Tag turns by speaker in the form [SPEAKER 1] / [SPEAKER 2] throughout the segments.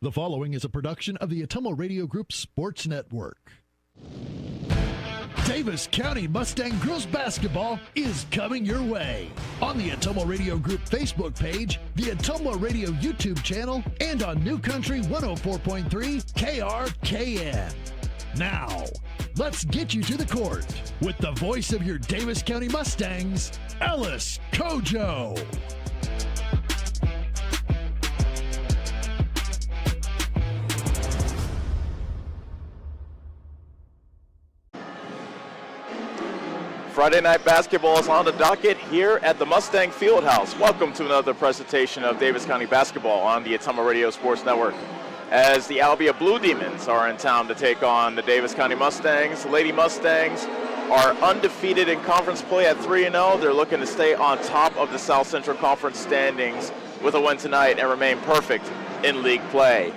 [SPEAKER 1] The following is a production of the Ottumwa Radio Group Sports Network. Davis County Mustang Girls Basketball is coming your way on the Ottumwa Radio Group Facebook page, the Ottumwa Radio YouTube channel, and on New Country 104.3 KRKN. Now, let's get you to the court with the voice of your Davis County Mustangs, Ellis Kojo.
[SPEAKER 2] Friday night basketball is on the docket here at the Mustang Fieldhouse. Welcome to another presentation of Davis County basketball on the Ottumwa Radio Sports Network. As the Albia Blue Demons are in town to take on the Davis County Mustangs. The Lady Mustangs are undefeated in conference play at 3-0. They're looking to stay on top of the South Central Conference standings with a win tonight and remain perfect in league play.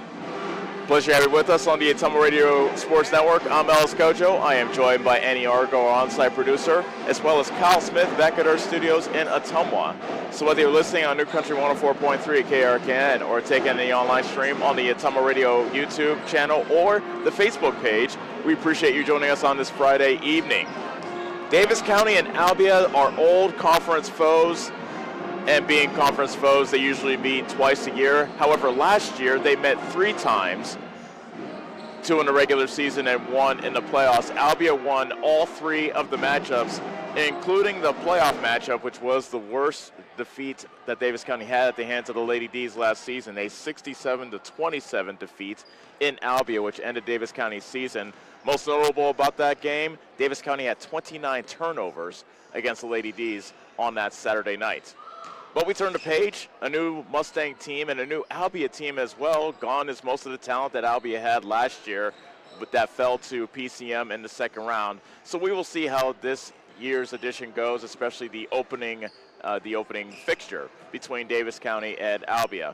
[SPEAKER 2] Pleasure to have you with us on the Ottumwa Radio Sports Network. I'm Ellis Kojo. I am joined by Annie Argo, our on-site producer, as well as Kyle Smith back at our studios in Ottumwa. So whether you're listening on New Country 104.3 KRKN or taking the online stream on the Ottumwa Radio YouTube channel or the Facebook page, we appreciate you joining us on this Friday evening. Davis County and Albia are old conference foes. And being conference foes, they usually meet twice a year. However, last year they met 3 times, 2 in the regular season and 1 in the playoffs. Albia won all 3 of the matchups, including the playoff matchup, which was the worst defeat that Davis County had at the hands of the Lady D's last season, a 67-27 defeat in Albia, which ended Davis County's season. Most notable about that game, Davis County had 29 turnovers against the Lady D's on that Saturday night. But we turn the page, a new Mustang team and a new Albia team as well. Gone is most of the talent that Albia had last year, but that fell to PCM in the second round. So we will see how this year's edition goes, especially the opening fixture between Davis County and Albia.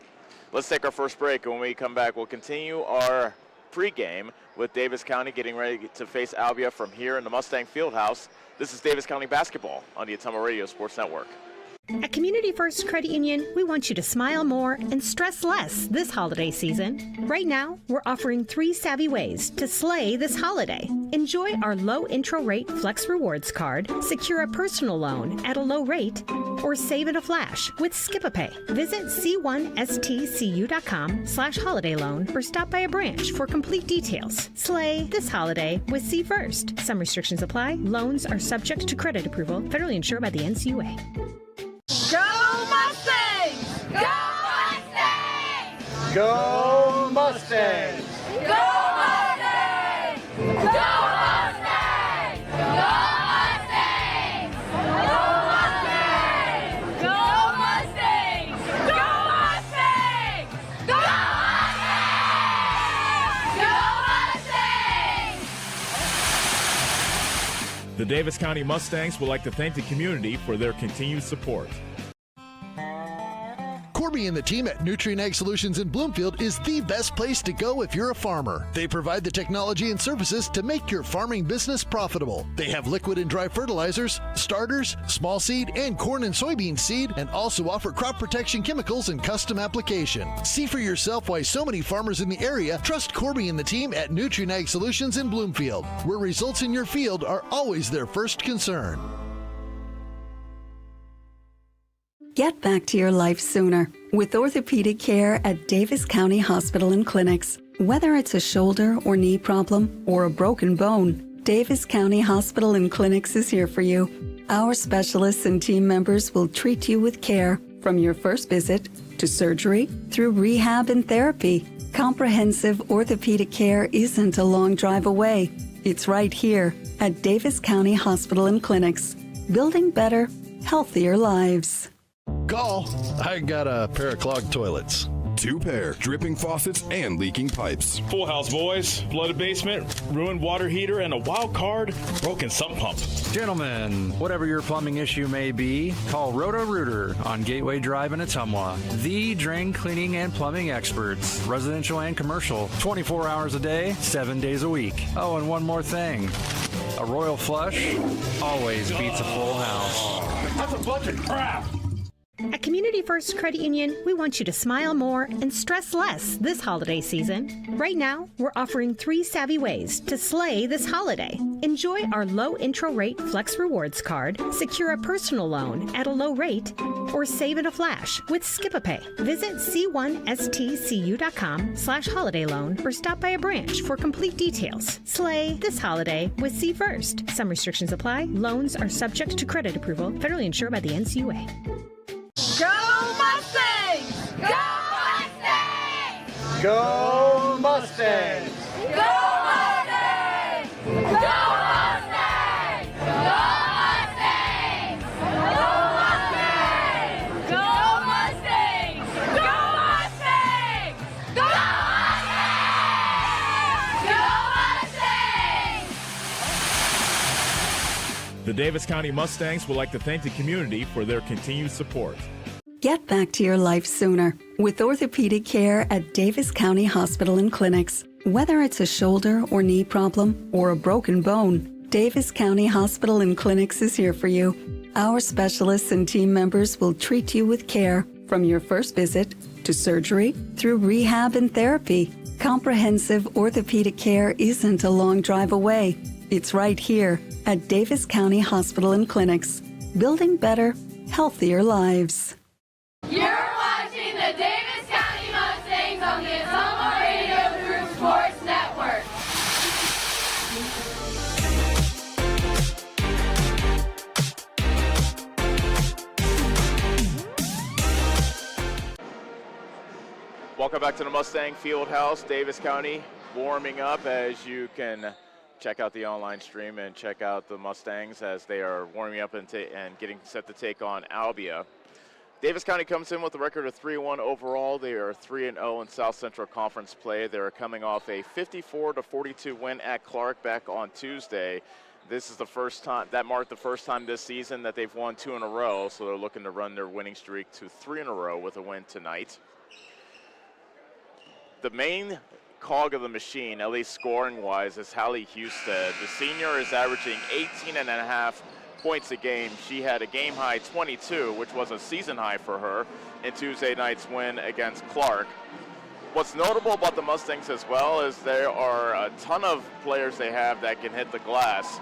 [SPEAKER 2] Let's take our first break, and when we come back, we'll continue our pregame with Davis County getting ready to face Albia from here in the Mustang Fieldhouse. This is Davis County basketball on the Ottumwa Radio Sports Network.
[SPEAKER 3] At Community First Credit Union, we want you to smile more and stress less this holiday season. Right now, we're offering 3 savvy ways to slay this holiday. Enjoy our low intro rate Flex Rewards card, secure a personal loan at a low rate, or save in a flash with Skip-a-Pay. Visit c1stcu.com/holiday loan or stop by a branch for complete details. Slay this holiday with C First. Some restrictions apply. Loans are subject to credit approval. Federally insured by the NCUA.
[SPEAKER 4] Go Mustangs! Go Mustangs!
[SPEAKER 5] Go Mustangs!
[SPEAKER 4] Go Mustangs! Go Mustangs! Go Mustangs! Go Mustangs! Go Mustangs! Go Mustangs! Go Mustangs!
[SPEAKER 6] The Davis County Mustangs would like to thank the community for their continued support.
[SPEAKER 1] Corby and the team at Nutrien Ag Solutions in Bloomfield is the best place to go if you're a farmer. They provide the technology and services to make your farming business profitable. They have liquid and dry fertilizers, starters, small seed, and corn and soybean seed, and also offer crop protection chemicals and custom application. See for yourself why so many farmers in the area trust Corby and the team at Nutrien Ag Solutions in Bloomfield, where results in your field are always their first concern.
[SPEAKER 7] Get back to your life sooner with orthopedic care at Davis County Hospital and Clinics. Whether it's a shoulder or knee problem or a broken bone, Davis County Hospital and Clinics is here for you. Our specialists and team members will treat you with care from your first visit to surgery through rehab and therapy. Comprehensive orthopedic care isn't a long drive away. It's right here at Davis County Hospital and Clinics, building better, healthier lives.
[SPEAKER 1] Call. I got a pair of clogged toilets.
[SPEAKER 8] 2 pair, dripping faucets and leaking pipes.
[SPEAKER 6] Full house, boys. Flooded basement, ruined water heater, and a wild card, broken sump pump.
[SPEAKER 5] Gentlemen, whatever your plumbing issue may be, call Roto-Rooter on Gateway Drive in Ottumwa. The drain cleaning and plumbing experts, residential and commercial, 24 hours a day, 7 days a week. Oh, and one more thing. A royal flush always beats a full house.
[SPEAKER 6] That's a bunch of crap.
[SPEAKER 3] At Community First Credit Union, we want you to smile more and stress less this holiday season. Right now, we're offering 3 savvy ways to slay this holiday. Enjoy our low intro rate Flex Rewards card, secure a personal loan at a low rate, or save in a flash with Skip-a-Pay. Visit c1stcu.com/holiday loan or stop by a branch for complete details. Slay this holiday with C First. Some restrictions apply. Loans are subject to credit approval. Federally insured by the NCUA.
[SPEAKER 4] Go Mustangs! Go Mustangs!
[SPEAKER 9] Go Mustangs!
[SPEAKER 4] Go Mustangs! Go Mustangs! Go Mustangs! Go Mustangs! Go Mustangs! Go Mustangs! Go Mustangs!
[SPEAKER 6] The Davis County Mustangs would like to thank the community for their continued support.
[SPEAKER 7] Get back to your life sooner with orthopedic care at Davis County Hospital and Clinics. Whether it's a shoulder or knee problem or a broken bone, Davis County Hospital and Clinics is here for you. Our specialists and team members will treat you with care from your first visit to surgery through rehab and therapy. Comprehensive orthopedic care isn't a long drive away. It's right here at Davis County Hospital and Clinics, building better, healthier lives.
[SPEAKER 4] You're watching the Davis County Mustangs on the Ottumwa Radio Group Sports Network.
[SPEAKER 2] Welcome back to the Mustang Fieldhouse. Davis County warming up, as you can check out the online stream and check out the Mustangs as they are warming up and getting set to take on Albia. Davis County comes in with a record of 3-1 overall. They are 3-0 in South Central Conference play. They are coming off a 54-42 win at Clark back on Tuesday. This is the first time, that marked the first time this season that they've won 2 in a row, so they're looking to run their winning streak to 3 in a row with a win tonight. The main cog of the machine, at least scoring-wise, is Hallie Husted. The senior is averaging 18.5 points a game. She had a game-high 22, which was a season high for her in Tuesday night's win against Clark. What's notable about the Mustangs as well is there are a ton of players they have that can hit the glass.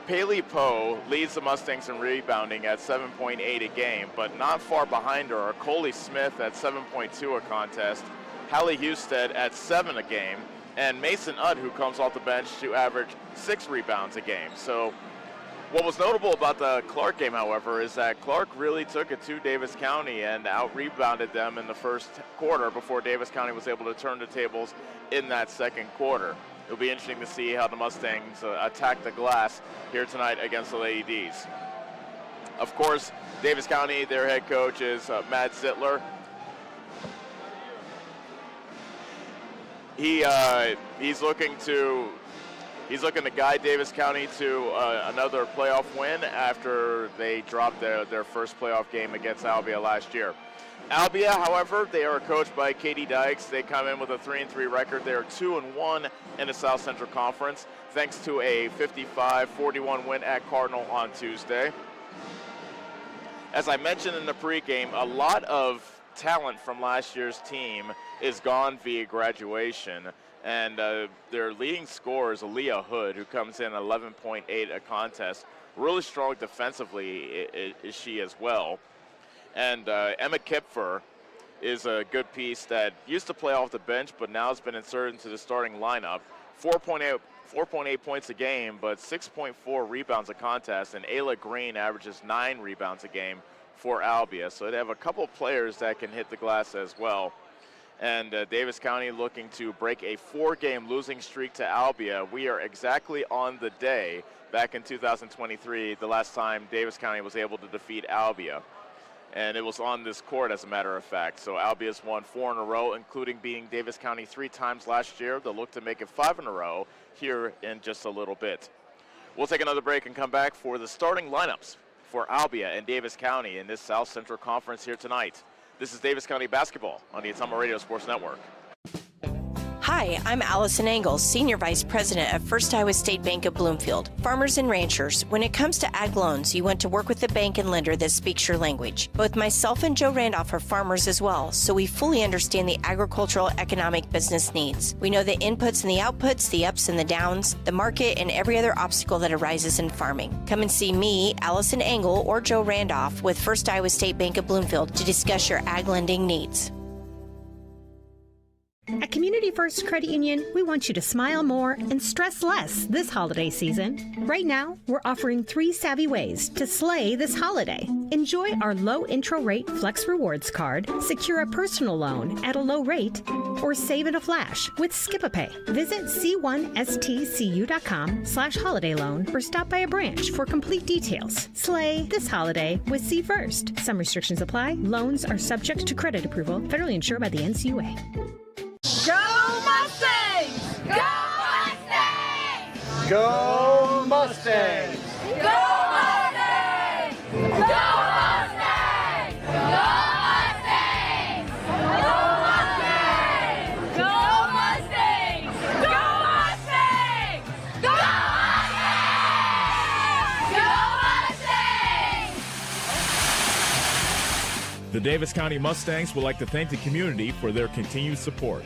[SPEAKER 2] Paylee Poe leads the Mustangs in rebounding at 7.8 a game, but not far behind her are Coley Smith at 7.2 a contest, Hallie Husted at 7 a game, and Mason Udd, who comes off the bench to average 6 rebounds a game. So what was notable about the Clark game, however, is that Clark really took it to Davis County and out-rebounded them in the first quarter before Davis County was able to turn the tables in that second quarter. It'll be interesting to see how the Mustangs attack the glass here tonight against the Lady D's. Of course, Davis County, their head coach is Matt Zittler. He's looking to guide Davis County to another playoff win after they dropped their first playoff game against Albia last year. Albia, however, they are coached by Katie Dykes. They come in with a 3-3 record. They are 2-1 in the South Central Conference, thanks to a 55-41 win at Cardinal on Tuesday. As I mentioned in the pregame, a lot of talent from last year's team is gone via graduation. And their leading scorer is Aaliyah Hood, who comes in 11.8 a contest. Really strong defensively is she as well. And Emma Kipfer is a good piece that used to play off the bench, but now has been inserted into the starting lineup. 4.8 points a game, but 6.4 rebounds a contest. And Ayla Green averages 9 rebounds a game for Albia. So they have a couple of players that can hit the glass as well. And Davis County looking to break a 4-game losing streak to Albia. We are exactly on the day back in 2023, the last time Davis County was able to defeat Albia. And it was on this court, as a matter of fact. So Albia's won 4 in a row, including beating Davis County 3 times last year. They'll look to make it 5 in a row here in just a little bit. We'll take another break and come back for the starting lineups for Albia and Davis County in this South Central Conference here tonight. This is Davis County basketball on the Ottumwa Radio Sports Network.
[SPEAKER 10] Hi, Hi, I'm Allison Engel, Senior Vice President of First Iowa State Bank of Bloomfield. Farmers and ranchers, when it comes to ag loans, you want to work with a bank and lender that speaks your language. Both myself and Joe Randolph are farmers as well, so we fully understand the agricultural economic business needs. We know the inputs and the outputs, the ups and the downs, the market, and every other obstacle that arises in farming. Come and see me, Allison Engel, or Joe Randolph with First Iowa State Bank of Bloomfield to discuss your ag lending needs.
[SPEAKER 3] At Community First Credit Union, we want you to smile more and stress less this holiday season. Right now, we're offering 3 savvy ways to slay this holiday. Enjoy our low intro rate Flex Rewards card, secure a personal loan at a low rate, or save in a flash with Skip-a-Pay. Visit c1stcu.com/holiday loan or stop by a branch for complete details. Slay this holiday with C First. Some restrictions apply. Loans are subject to credit approval. Federally insured by the NCUA.
[SPEAKER 4] Go Mustangs! Go Mustangs!
[SPEAKER 9] Go Mustangs!
[SPEAKER 4] Go Mustangs! Go Mustangs! Go Mustangs! Go Mustangs! Go Mustangs! Go Mustangs! Go Mustangs!
[SPEAKER 6] The Davis County Mustangs would like to thank the community for their continued support.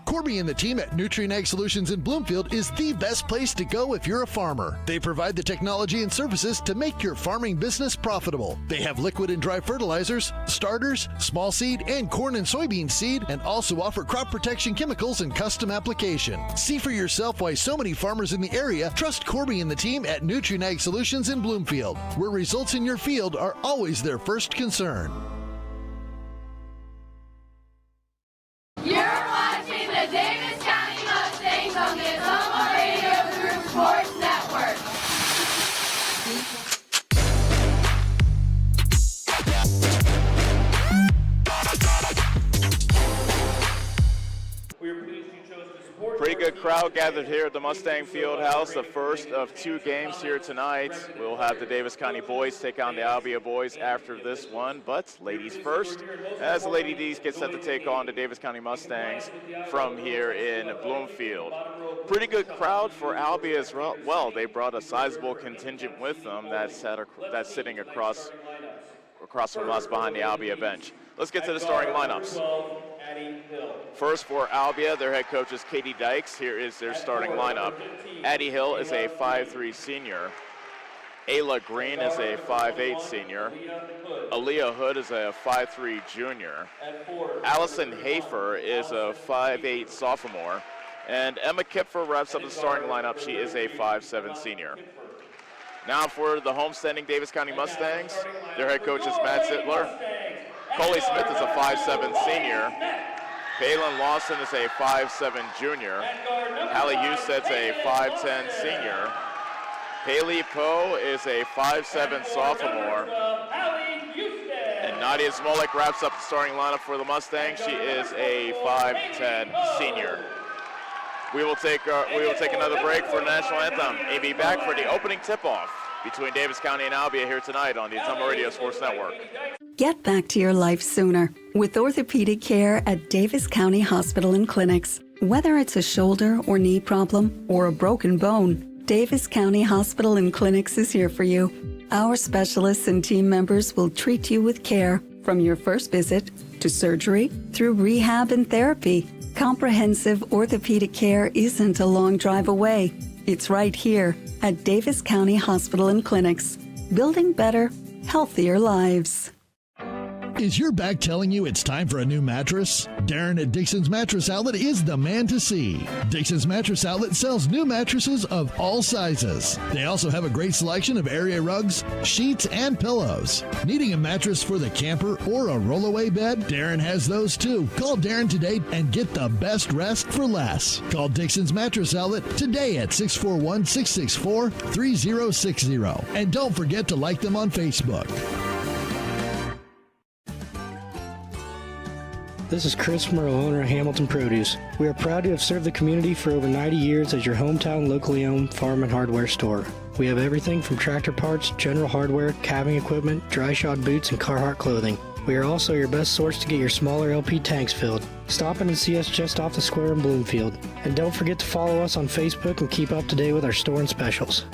[SPEAKER 1] Corby and the team at Nutrient Ag Solutions in Bloomfield is the best place to go if you're a farmer. They provide the technology and services to make your farming business profitable. They have liquid and dry fertilizers, starters, small seed, and corn and soybean seed, and also offer crop protection chemicals and custom application. See for yourself why so many farmers in the area trust Corby and the team at Nutrient Ag Solutions in Bloomfield, where results in your field are always their first concern.
[SPEAKER 4] You're watching the Davis County Mustangs on the Ottumwa Radio Group Sports Network.
[SPEAKER 2] Pretty good crowd gathered here at the Mustang Fieldhouse. The first of 2 games here tonight. We'll have the Davis County boys take on the Albia boys after this one, but ladies first, as the Lady D's get set to take on the Davis County Mustangs from here in Bloomfield. Pretty good crowd for Albia as well. They brought a sizable contingent with them that's sitting across from us behind the Albia bench. Let's get to the starting lineups. First for Albia, their head coach is Katie Dykes. Here is their starting lineup. Addie Hill is a 5'3" senior. Ayla Green is a 5'8" senior. Aaliyah Hood is a 5'3" junior. Allison Hafer is a 5'8" sophomore. And Emma Kipfer wraps up the starting lineup. She is a 5'7" senior. Now for the homestanding Davis County Mustangs, their head coach is Matt Zittler. Coley Smith is a 5'7" senior. Kaylin Lawson is a 5'7" junior. Hallie Hustet's a 5'10" senior. Haley Poe is a 5'7" sophomore. And Nadia Smolik wraps up the starting lineup for the Mustangs. She is a 5'10" senior. We will take another break for National Anthem and be back for the opening tip-off between Davis County and Albia here tonight on the Ottumwa Radio Sports Network.
[SPEAKER 7] Get back to your life sooner with orthopedic care at Davis County Hospital and Clinics. Whether it's a shoulder or knee problem or a broken bone, Davis County Hospital and Clinics is here for you. Our specialists and team members will treat you with care from your first visit to surgery through rehab and therapy. Comprehensive orthopedic care isn't a long drive away. It's right here at Davis County Hospital and Clinics, building better, healthier lives.
[SPEAKER 1] Is your back telling you it's time for a new mattress? Darren at Dixon's Mattress Outlet is the man to see. Dixon's Mattress Outlet sells new mattresses of all sizes. They also have a great selection of area rugs, sheets, and pillows. Needing a mattress for the camper or a rollaway bed? Darren has those too. Call Darren today and get the best rest for less. Call Dixon's Mattress Outlet today at 641-664-3060. And don't forget to like them on Facebook.
[SPEAKER 11] This is Chris Merle, owner of Hamilton Produce. We are proud to have served the community for over 90 years as your hometown locally owned farm and hardware store. We have everything from tractor parts, general hardware, calving equipment, dry shod boots, and Carhartt clothing. We are also your best source to get your smaller LP tanks filled. Stop in and see us just off the square in Bloomfield. And don't forget to follow us on Facebook and keep up to date with our store and specials.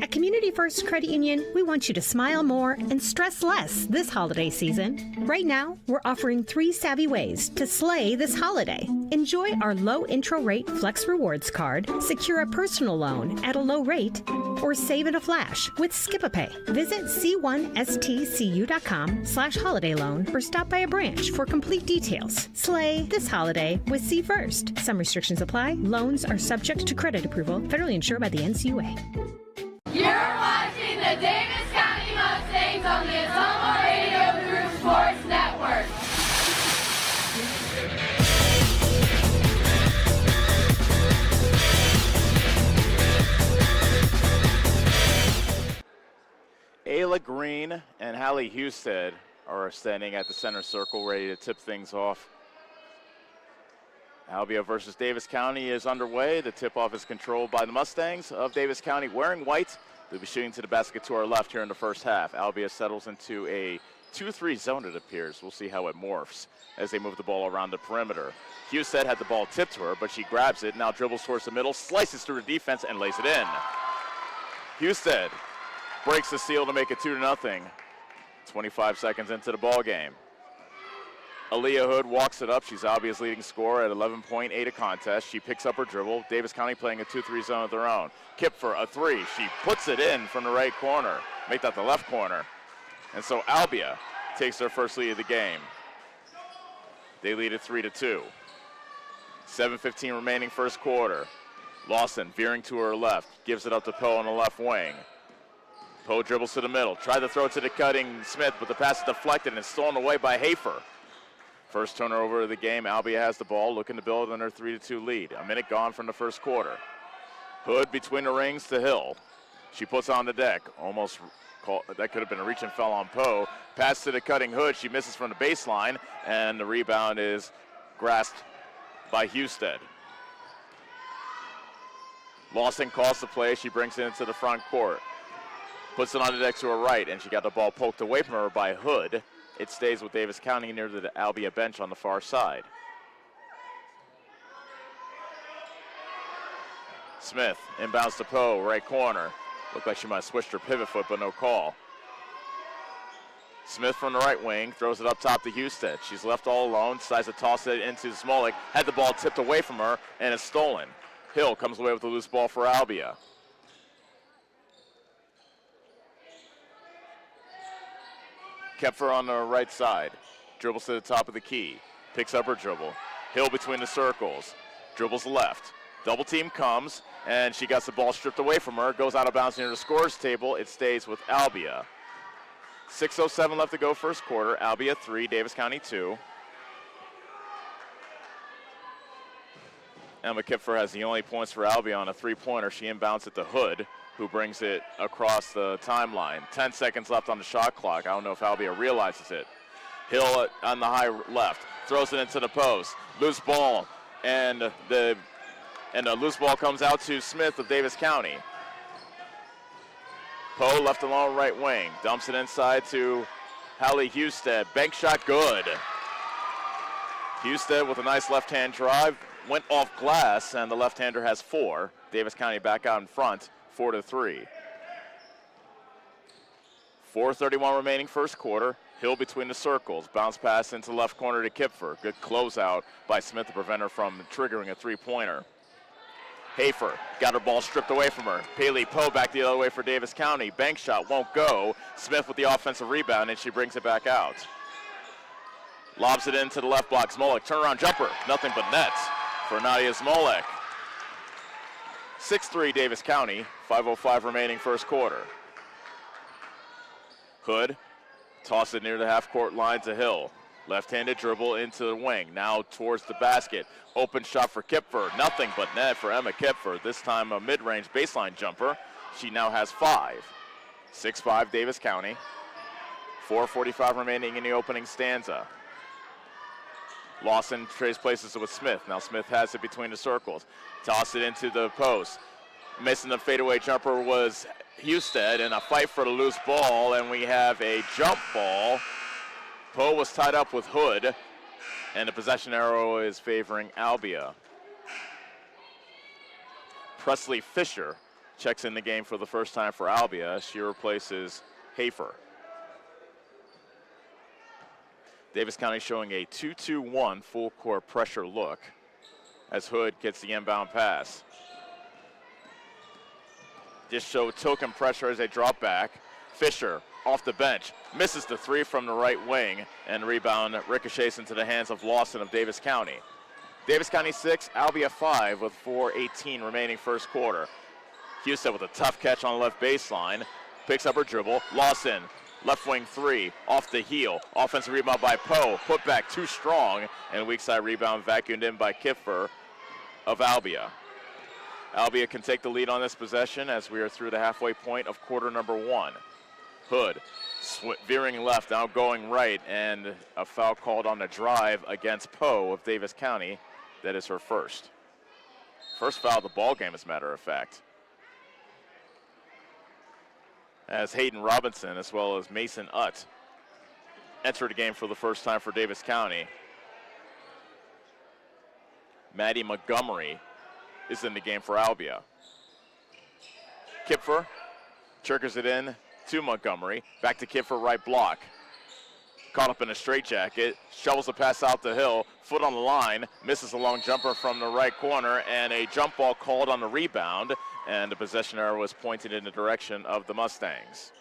[SPEAKER 3] At Community First Credit Union, we want you to smile more and stress less this holiday season. Right now, we're offering 3 savvy ways to slay this holiday. Enjoy our low intro rate Flex Rewards card, secure a personal loan at a low rate, or save in a flash with Skip-a-Pay. Visit c1stcu.com/holiday loan or stop by a branch for complete details. Slay this holiday with C First. Some restrictions apply. Loans are subject to credit approval. Federally insured by the NCUA.
[SPEAKER 4] You're watching the Davis County Mustangs on the Ottumwa Radio Group Sports Network.
[SPEAKER 2] Ayla Green and Hallie Husted are standing at the center circle ready to tip things off. Albia versus Davis County is underway. The tip-off is controlled by the Mustangs of Davis County wearing white. They'll be shooting to the basket to our left here in the first half. Albia settles into a 2-3 zone, it appears. We'll see how it morphs as they move the ball around the perimeter. Husted had the ball tipped to her, but she grabs it, now dribbles towards the middle, slices through the defense, and lays it in. Husted breaks the seal to make it 2-0. 25 seconds into the ball game. Aaliyah Hood walks it up. She's Albia's leading scorer at 11.8 a contest. She picks up her dribble. Davis County playing a 2-3 zone of their own. Kipfer, a 3. She puts it in from the right corner. Make that the left corner. And so Albia takes their first lead of the game. They lead it 3-2. 7:15 remaining first quarter. Lawson veering to her left. Gives it up to Poe on the left wing. Poe dribbles to the middle. Tried to throw it to the cutting Smith, but the pass is deflected and stolen away by Hafer. First turnover of the game. Albia has the ball, looking to build on their 3-2 lead. A minute gone from the first quarter. Hood between the rings to Hill. She puts on the deck. Almost that could have been a reach and fell on Poe. Pass to the cutting Hood. She misses from the baseline, and the rebound is grasped by Husted. Lawson calls the play. She brings it into the front court. Puts it on the deck to her right, and she got the ball poked away from her by Hood. It stays with Davis County near the Albia bench on the far side. Smith inbounds to Poe, right corner. Looked like she might have switched her pivot foot, but no call. Smith from the right wing throws it up top to Husted. She's left all alone, decides to toss it into Smolik. Had the ball tipped away from her, and it's stolen. Hill comes away with a loose ball for Albia. Kepfer on the right side. Dribbles to the top of the key. Picks up her dribble. Hill between the circles. Dribbles left. Double team comes, and she gets the ball stripped away from her. Goes out of bounds near the scorer's table. It stays with Albia. 6:07 left to go first quarter. Albia 3, Davis County 2. Emma Kipfer has the only points for Albia on a three-pointer. She inbounds it to Hood, who brings it across the timeline. 10 seconds left on the shot clock. I don't know if Albia realizes it. Hill on the high left, throws it into the post. Loose ball, and the loose ball comes out to Smith of Davis County. Poe left alone right wing, dumps it inside to Hallie Husted. Bank shot good. Husted with a nice left-hand drive, went off glass, and the left-hander has 4. Davis County back out in front. 4-3. 4:31 remaining first quarter. Hill between the circles. Bounce pass into left corner to Kipfer. Good closeout by Smith to prevent her from triggering a three-pointer. Hafer got her ball stripped away from her. Paley Poe back the other way for Davis County. Bank shot won't go. Smith with the offensive rebound, and she brings it back out. Lobs it into the left block. Smolik, turnaround jumper. Nothing but nets for Nadia Smolik. 6-3 Davis County, 5:05 remaining first quarter. Hood, toss it near the half-court line to Hill. Left-handed dribble into the wing, now towards the basket. Open shot for Kipfer, nothing but net for Emma Kipfer. This time a mid-range baseline jumper. She now has 5. 6-5 Davis County. 4:45 remaining in the opening stanza. Lawson trades places with Smith. Now Smith has it between the circles. Toss it into the post. Missing the fadeaway jumper was Husted in a fight for the loose ball, and we have a jump ball. Poe was tied up with Hood, and the possession arrow is favoring Albia. Presley Fisher checks in the game for the first time for Albia. She replaces Hafer. Davis County showing a 2-2-1 full court pressure look as Hood gets the inbound pass. Just show token pressure as they drop back. Fisher off the bench, misses the three from the right wing, and rebound ricochets into the hands of Lawson of Davis County. Davis County 6, Albia 5 with 4:18 remaining first quarter. Husted with a tough catch on the left baseline, picks up her dribble. Lawson, left wing three, off the heel. Offensive rebound by Poe, put back too strong, and weak side rebound vacuumed in by Kipfer of Albia. Albia can take the lead on this possession as we are through the halfway point of quarter number 1. Hood veering left, now going right, and a foul called on the drive against Poe of Davis County. That is her first. First foul of the ball game, as a matter of fact. As Hayden Robinson as well as Mason Utt enter the game for the first time for Davis County. Maddie Montgomery is in the game for Albia. Kipfer triggers it in to Montgomery. Back to Kipfer, right block. Caught up in a straitjacket, shovels the pass out the hill, foot on the line, misses a long jumper from the right corner, and a jump ball called on the rebound, and the possession arrow was pointed in the direction of the Mustangs.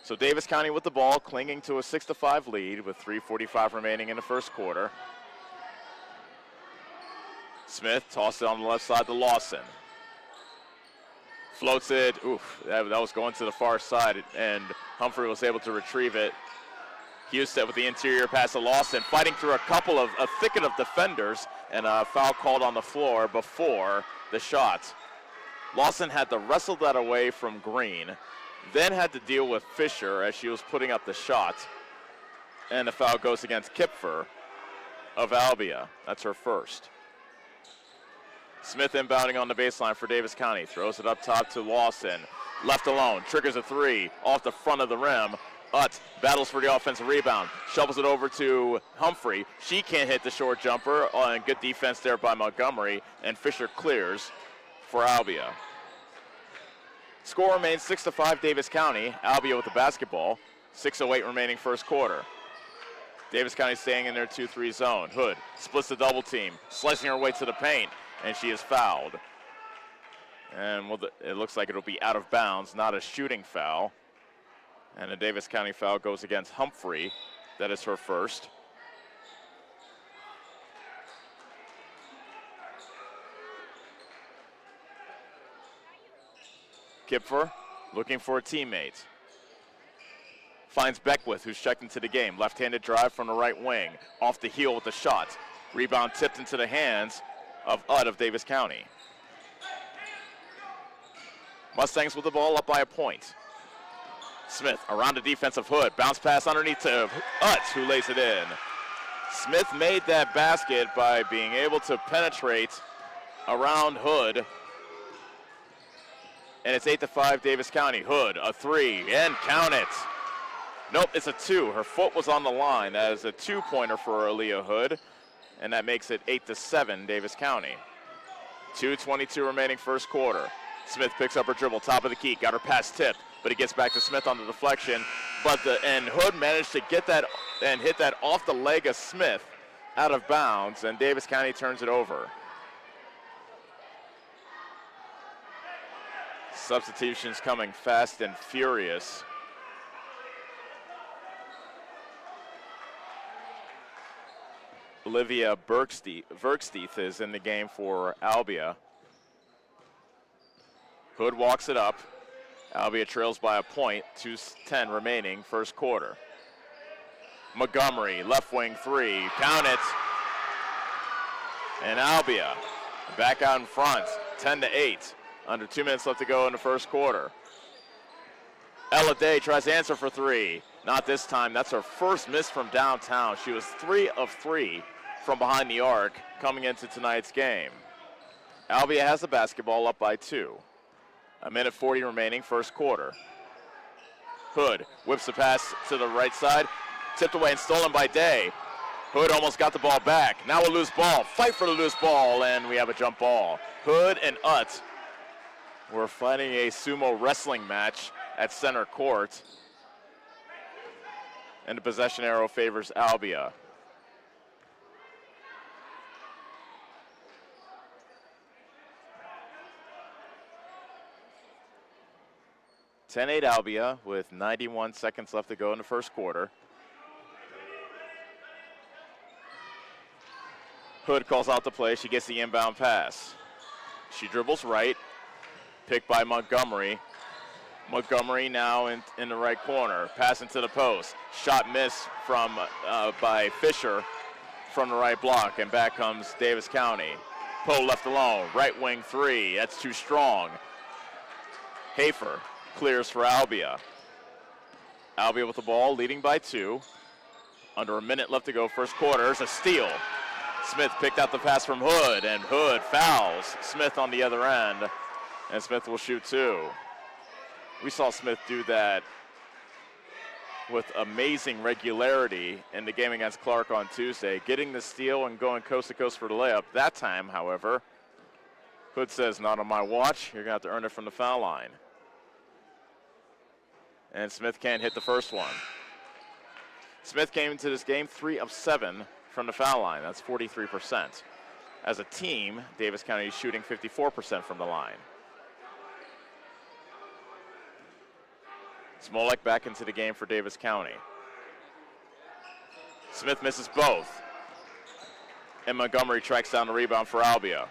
[SPEAKER 2] So Davis County with the ball, clinging to a 6-5 lead with 3:45 remaining in the first quarter. Smith tossed it on the left side to Lawson. Floats it, that was going to the far side, and Humphrey was able to retrieve it. Husted with the interior pass to Lawson, fighting through a thicket of defenders, and a foul called on the floor before the shot. Lawson had to wrestle that away from Green, then had to deal with Fisher as she was putting up the shot, and the foul goes against Kipfer of Albia. That's her first. Smith inbounding on the baseline for Davis County. Throws it up top to Lawson. Left alone. Triggers a three off the front of the rim. Utt battles for the offensive rebound. Shovels it over to Humphrey. She can't hit the short jumper. And good defense there by Montgomery. And Fisher clears for Albia. Score remains 6-5 Davis County. Albia with the basketball. 6:08 remaining first quarter. Davis County staying in their 2-3 zone. Hood splits the double team. Slicing her way to the paint. And she is fouled. And it looks like it'll be out of bounds, not a shooting foul. And the Davis County foul goes against Humphrey. That is her first. Kipfer looking for a teammate. Finds Beckwith, who's checked into the game. Left-handed drive from the right wing. Off the heel with the shot. Rebound tipped into the hands of Utt of Davis County. Mustangs with the ball up by a point. Smith around the defensive Hood. Bounce pass underneath to Utt, who lays it in. Smith made that basket by being able to penetrate around Hood. And it's 8-5 Davis County. Hood, a three, and count it. Nope, it's a two. Her foot was on the line. That is a two-pointer for Aaliyah Hood. And that makes it 8-7 Davis County. 2:22 remaining first quarter. Smith picks up her dribble, top of the key, got her pass tipped, but it gets back to Smith on the deflection. And Hood managed to get that and hit that off the leg of Smith out of bounds, and Davis County turns it over. Substitutions coming fast and furious. Olivia Verksteeth is in the game for Albia. Hood walks it up. Albia trails by a point, 2:10 remaining, first quarter. Montgomery, left wing three, count it. And Albia back out in front, 10-8. Under 2 minutes left to go in the first quarter. Ella Day tries to answer for three. Not this time, that's her first miss from downtown. She was 3 of 3 from behind the arc coming into tonight's game. Albia has the basketball up by 2. A minute 40 remaining, first quarter. Hood whips the pass to the right side, tipped away and stolen by Day. Hood almost got the ball back. Now a loose ball. Fight for the loose ball, and we have a jump ball. Hood and Utt were fighting a sumo wrestling match at center court. And the possession arrow favors Albia. (10-8) Albia with 91 seconds left to go in the first quarter. Hood calls out the play. She gets the inbound pass. She dribbles right, picked by Montgomery. Montgomery now in the right corner, pass into the post. Shot miss from by Fisher from the right block, and back comes Davis County. Poe left alone, right wing three, that's too strong. Hafer clears for Albia. Albia with the ball, leading by 2. Under a minute left to go, first quarter. There's a steal. Smith picked out the pass from Hood, and Hood fouls Smith on the other end, and Smith will shoot 2. We saw Smith do that with amazing regularity in the game against Clark on Tuesday, getting the steal and going coast to coast for the layup. That time, however, Hood says, not on my watch. You're going to have to earn it from the foul line. And Smith can't hit the first one. Smith came into this game 3 of 7 from the foul line. That's 43%. As a team, Davis County is shooting 54% from the line. Smolek back into the game for Davis County. Smith misses both. And Montgomery tracks down the rebound for Albia.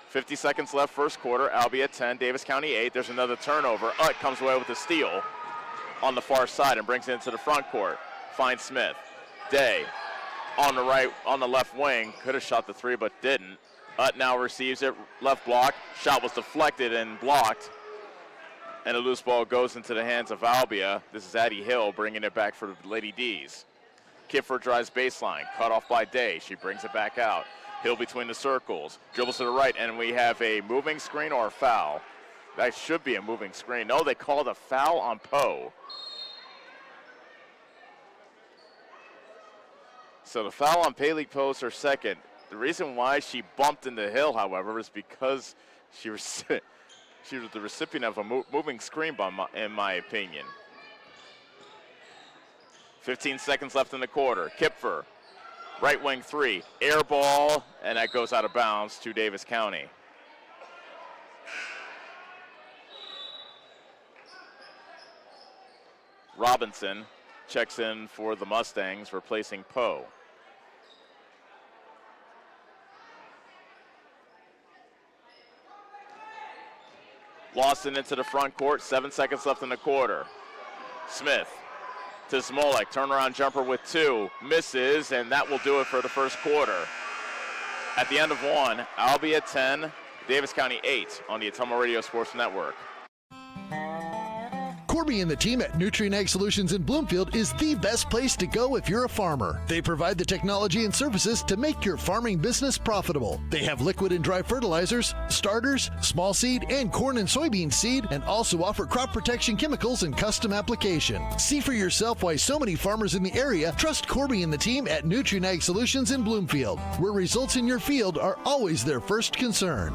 [SPEAKER 2] 50 seconds left, first quarter. Albia 10, Davis County 8. There's another turnover. Utt comes away with a steal on the far side and brings it into the front court. Finds Smith. Day on the right, on the left wing. Could have shot the 3, but didn't. Utt now receives it, left block. Shot was deflected and blocked. And a loose ball goes into the hands of Albia. This is Addie Hill bringing it back for the Lady D's. Kiffer drives baseline, cut off by Day. She brings it back out. Hill between the circles, dribbles to the right, and we have a moving screen or a foul. That should be a moving screen. No, they called a foul on Poe. So the foul on Paylee Poe's her second. The reason why she bumped into Hill, however, is because she was the recipient of a moving screen, in my opinion. 15 seconds left in the quarter. Kipfer, right wing 3, air ball, and that goes out of bounds to Davis County. Robinson checks in for the Mustangs, replacing Poe. Lawson into the front court, 7 seconds left in the quarter. Smith to Smolek, turnaround jumper with 2, misses, and that will do it for the first quarter. At the end of 1, Albia 10, Davis County 8 on the Ottumwa Radio Sports Network.
[SPEAKER 1] Corby and the team at Nutrien Solutions in Bloomfield is the best place to go if you're a farmer. They provide the technology and services to make your farming business profitable. They have liquid and dry fertilizers, starters, small seed, and corn and soybean seed, and also offer crop protection chemicals and custom application. See for yourself why so many farmers in the area trust Corby and the team at Nutrien Solutions in Bloomfield, where results in your field are always their first concern.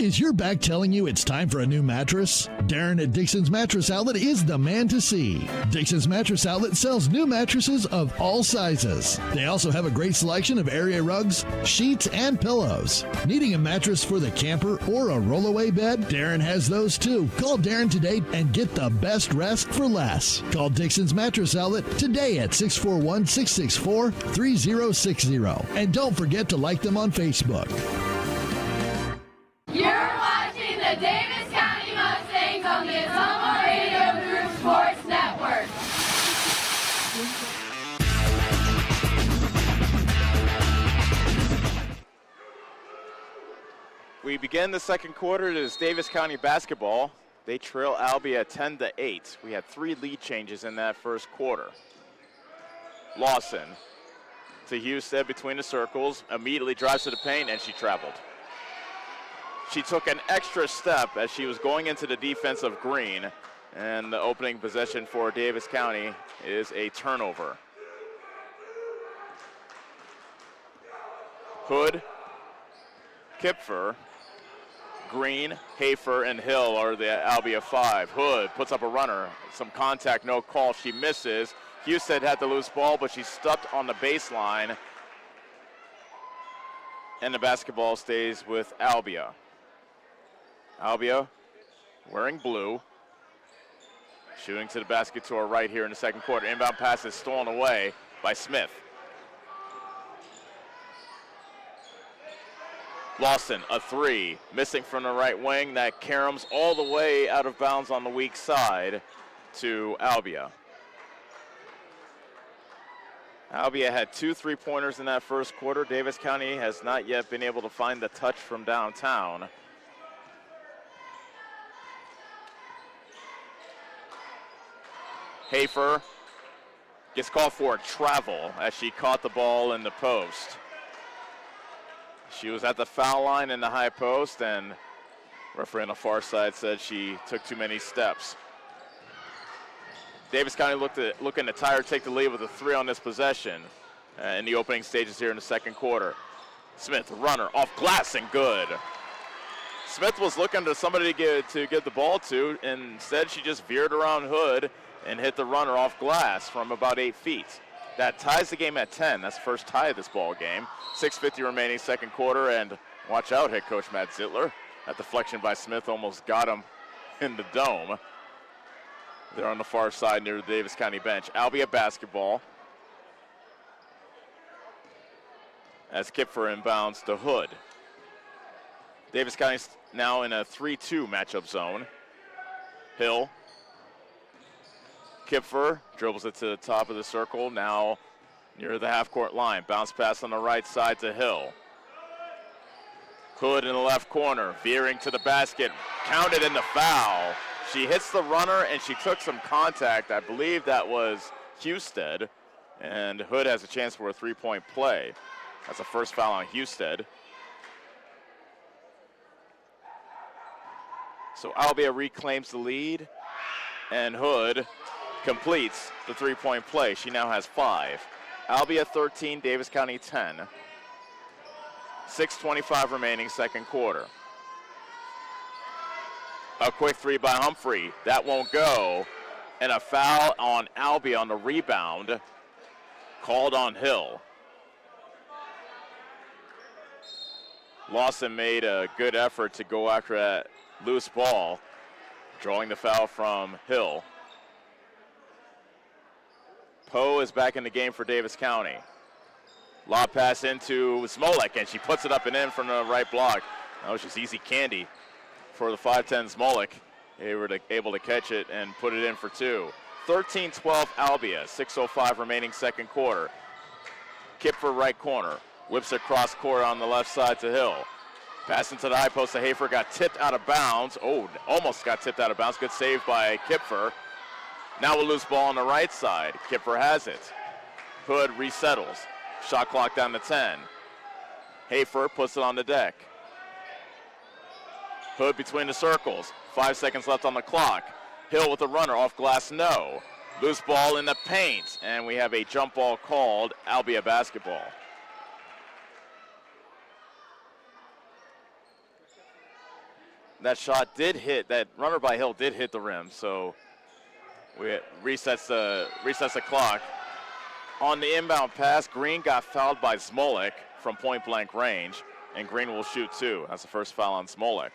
[SPEAKER 1] Is your back telling you it's time for a new mattress? Darren at Dixon's Mattress Outlet is the man to see. Dixon's Mattress Outlet sells new mattresses of all sizes. They also have a great selection of area rugs, sheets, and pillows. Needing a mattress for the camper or a rollaway bed? Darren has those too. Call Darren today and get the best rest for less. Call Dixon's Mattress Outlet today at 641-664-3060. And don't forget to like them on Facebook.
[SPEAKER 4] You're watching the Davis County Mustangs on the Ottumwa Radio Group Sports Network.
[SPEAKER 2] We begin the second quarter. It is Davis County basketball. They trail Albia 10-8. We had 3 lead changes in that first quarter. Lawson to Husted between the circles, immediately drives to the paint, and she traveled. She took an extra step as she was going into the defense of Green, and the opening possession for Davis County is a turnover. Hood, Kipfer, Green, Hafer, and Hill are the Albia 5. Hood puts up a runner, some contact, no call. She misses. Husted had the loose ball, but she stuck on the baseline, and the basketball stays with Albia. Albia wearing blue, shooting to the basket to her right here in the second quarter. Inbound pass is stolen away by Smith. Lawson, a three, missing from the right wing. That caroms all the way out of bounds on the weak side to Albia. Albia had 2 3-pointers in that first quarter. Davis County has not yet been able to find the touch from downtown. Hafer gets called for a travel as she caught the ball in the post. She was at the foul line in the high post, and referee on the far side said she took too many steps. Davis County looking to tie or take the lead with a 3 on this possession in the opening stages here in the second quarter. Smith, runner, off glass and good. Smith was looking to somebody to get the ball to, and instead she just veered around Hood and hit the runner off glass from about 8 feet. That ties the game at 10. That's the first tie of this ball game. 6:50 remaining second quarter, and watch out, head coach Matt Zittler. That deflection by Smith almost got him in the dome. They're on the far side near the Davis County bench. Albia basketball. As Kipfer inbounds to Hood. Davis County's now in a 3-2 matchup zone. Hill. Kipfer dribbles it to the top of the circle, now near the half-court line. Bounce pass on the right side to Hill. Hood in the left corner, veering to the basket, counted in the foul. She hits the runner, and she took some contact. I believe that was Husted, and Hood has a chance for a 3-point play. That's the first foul on Husted. So Albia reclaims the lead, and Hood completes the 3-point play. She now has 5. Albia 13, Davis County 10. 6:25 remaining second quarter. A quick 3 by Humphrey. That won't go. And a foul on Albia on the rebound. Called on Hill. Lawson made a good effort to go after that loose ball, drawing the foul from Hill. Poe is back in the game for Davis County. Lob pass into Smolek, and she puts it up and in from the right block. That was just easy candy for the 5'10 Smolek. They were able to catch it and put it in for 2. 13-12 Albia, 6:05 remaining second quarter. Kipfer right corner, whips it cross court on the left side to Hill. Pass into the high post to Hafer, got tipped out of bounds. Oh, almost got tipped out of bounds. Good save by Kipfer. Now a loose ball on the right side. Kipfer has it. Hood resettles. Shot clock down to 10. Hafer puts it on the deck. Hood between the circles. 5 seconds left on the clock. Hill with a runner, off glass, no. Loose ball in the paint, and we have a jump ball called, Albia basketball. That shot did hit, that runner by Hill did hit the rim, so we resets the clock. On the inbound pass, Green got fouled by Smolek from point blank range, and Green will shoot 2. That's the first foul on Smolek.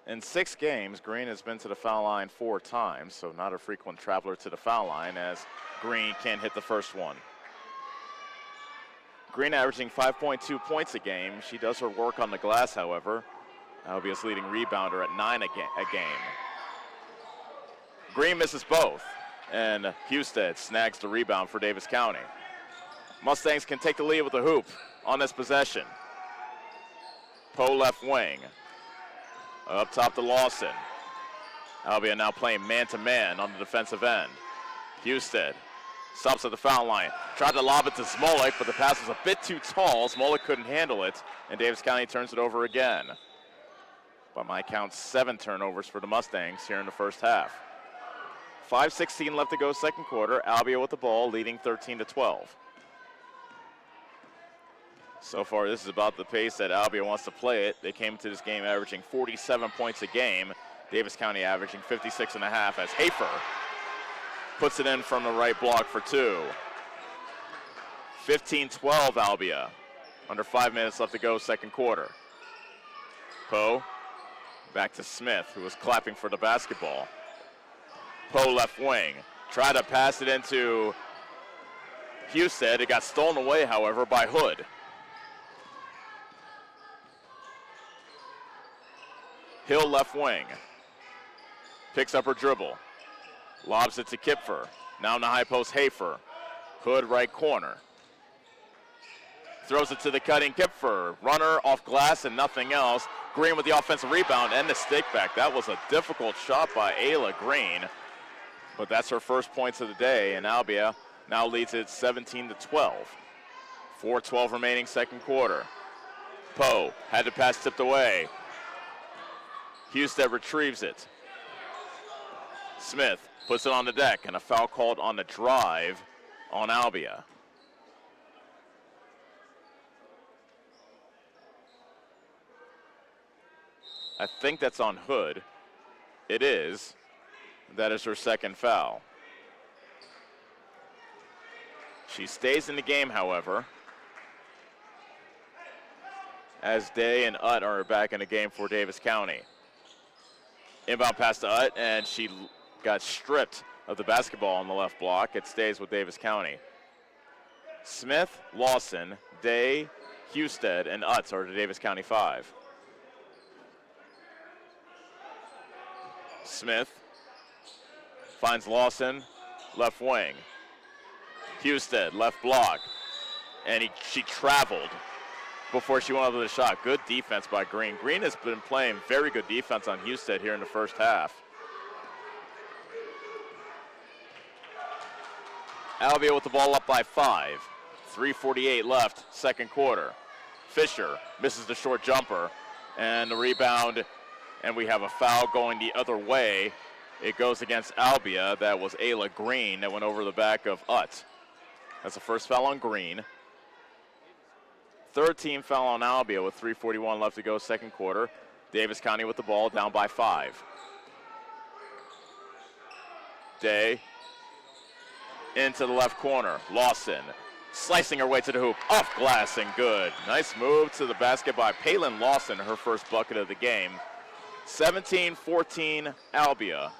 [SPEAKER 2] In 6 games, Green has been to the foul line 4 times, so not a frequent traveler to the foul line, as Green can't hit the first one. Green averaging 5.2 points a game. She does her work on the glass, however. Albia's leading rebounder at 9 a game. Green misses both, and Husted snags the rebound for Davis County. Mustangs can take the lead with a hoop on this possession. Poe left wing. Up top to Lawson. Albia now playing man-to-man on the defensive end. Husted stops at the foul line. Tried to lob it to Smolik, but the pass was a bit too tall. Smolik couldn't handle it, and Davis County turns it over again. By my count, 7 turnovers for the Mustangs here in the first half. 5:16 left to go second quarter. Albia with the ball, leading 13-12. So far, this is about the pace that Albia wants to play it. They came to this game averaging 47 points a game. Davis County averaging 56.5 as Hafer puts it in from the right block for 2. 15-12 Albia. Under 5 minutes left to go second quarter. Poe back to Smith, who was clapping for the basketball. Poe left wing. Tried to pass it into Husted. It got stolen away, however, by Hood. Hill left wing. Picks up her dribble. Lobs it to Kipfer. Now in the high post, Hafer. Hood right corner. Throws it to the cutting Kipfer. Runner off glass and nothing else. Green with the offensive rebound and the stick back. That was a difficult shot by Ayla Green. But that's her first points of the day, and Albia now leads it 17-12. 4:12 remaining second quarter. Poe had the pass tipped away. Husted retrieves it. Smith puts it on the deck, and a foul called on the drive on Albia. I think that's on Hood. It is. That is her second foul. She stays in the game, however, as Day and Utt are back in the game for Davis County. Inbound pass to Utt, and she got stripped of the basketball on the left block. It stays with Davis County. Smith, Lawson, Day, Husted, and Utz are the Davis County 5. Smith finds Lawson, left wing. Husted, left block. And she traveled before she went up with the shot. Good defense by Green. Green has been playing very good defense on Husted here in the first half. Albia with the ball up by 5. 3:48 left, second quarter. Fisher misses the short jumper, and the rebound, and we have a foul going the other way. It goes against Albia. That was Ayla Green that went over the back of Utt. That's the first foul on Green. Third team foul on Albia with 3:41 left to go second quarter. Davis County with the ball down by 5. Day into the left corner. Lawson slicing her way to the hoop. Off glass and good. Nice move to the basket by Palin Lawson, her first bucket of the game. 17-14 Albia.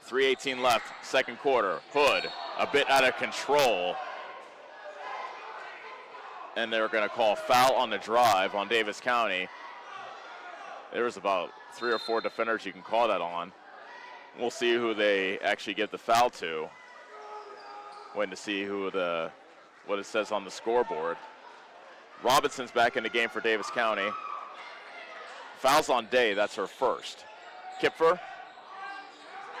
[SPEAKER 2] 3:18 left, second quarter. Hood a bit out of control. And they're going to call foul on the drive on Davis County. There's about 3 or 4 defenders you can call that on. We'll see who they actually give the foul to. Waiting to see what it says on the scoreboard. Robinson's back in the game for Davis County. Fouls on Day, that's her first. Kipfer.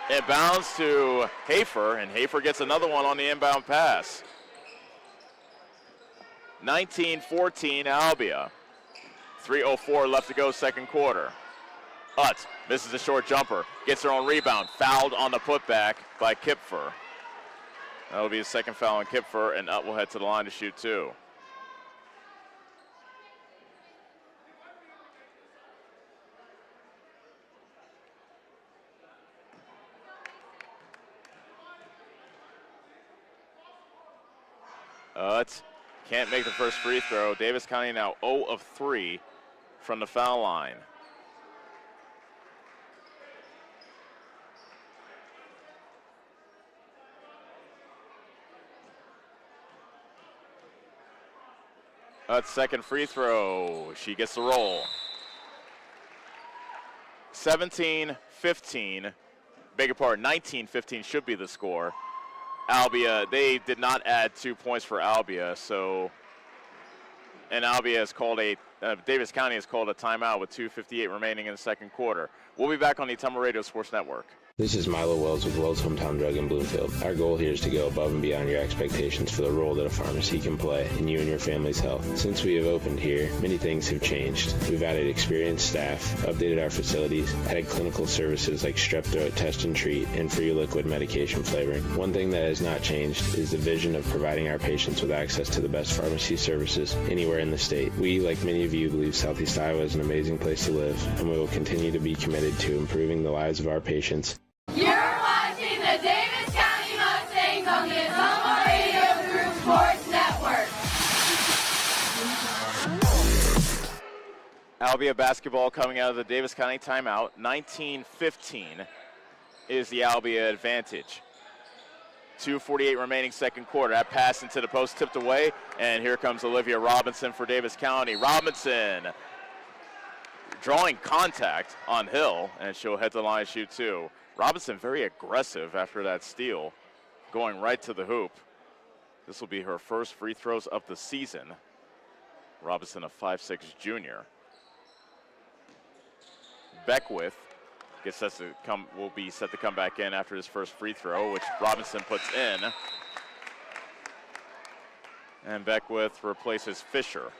[SPEAKER 2] Inbounds to Hafer, and Hafer gets another one on the inbound pass. 19-14 Albia. 3:04 left to go second quarter. Utt misses a short jumper, gets her own rebound, fouled on the putback by Kipfer. That'll be his second foul on Kipfer, and Utt will head to the line to shoot 2. Utt can't make the first free throw. Davis County now 0 of 3 from the foul line. Utt's second free throw. She gets the roll. 17-15. Beg your pardon, 19-15 should be the score. Albia, they did not add 2 points for Albia, so And Albia has called Davis County has called a timeout with 2:58 remaining in the second quarter. We'll be back on the Ottumwa Radio Sports Network.
[SPEAKER 12] This is Milo Wells with Wells Hometown Drug in Bloomfield. Our goal here is to go above and beyond your expectations for the role that a pharmacy can play in you and your family's health. Since we have opened here, many things have changed. We've added experienced staff, updated our facilities, added clinical services like strep throat test and treat, and free liquid medication flavoring. One thing that has not changed is the vision of providing our patients with access to the best pharmacy services anywhere in the state. We, like many of you, believe Southeast Iowa is an amazing place to live, and we will continue to be committed to improving the lives of our patients.
[SPEAKER 4] You're watching the Davis County Mustangs on the Ottumwa Radio Group Sports Network.
[SPEAKER 2] Albia basketball coming out of the Davis County timeout. 19-15 is the Albia advantage. 2:48 remaining second quarter. That pass into the post tipped away, and here comes Olivia Robinson for Davis County. Robinson drawing contact on Hill, and she'll head to the line and shoot two. Robinson very aggressive after that steal, going right to the hoop. This will be her first free throws of the season. Robinson, a 5'6" junior. Beckwith will be set to come back in after his first free throw, which Robinson puts in. And Beckwith replaces Fisher.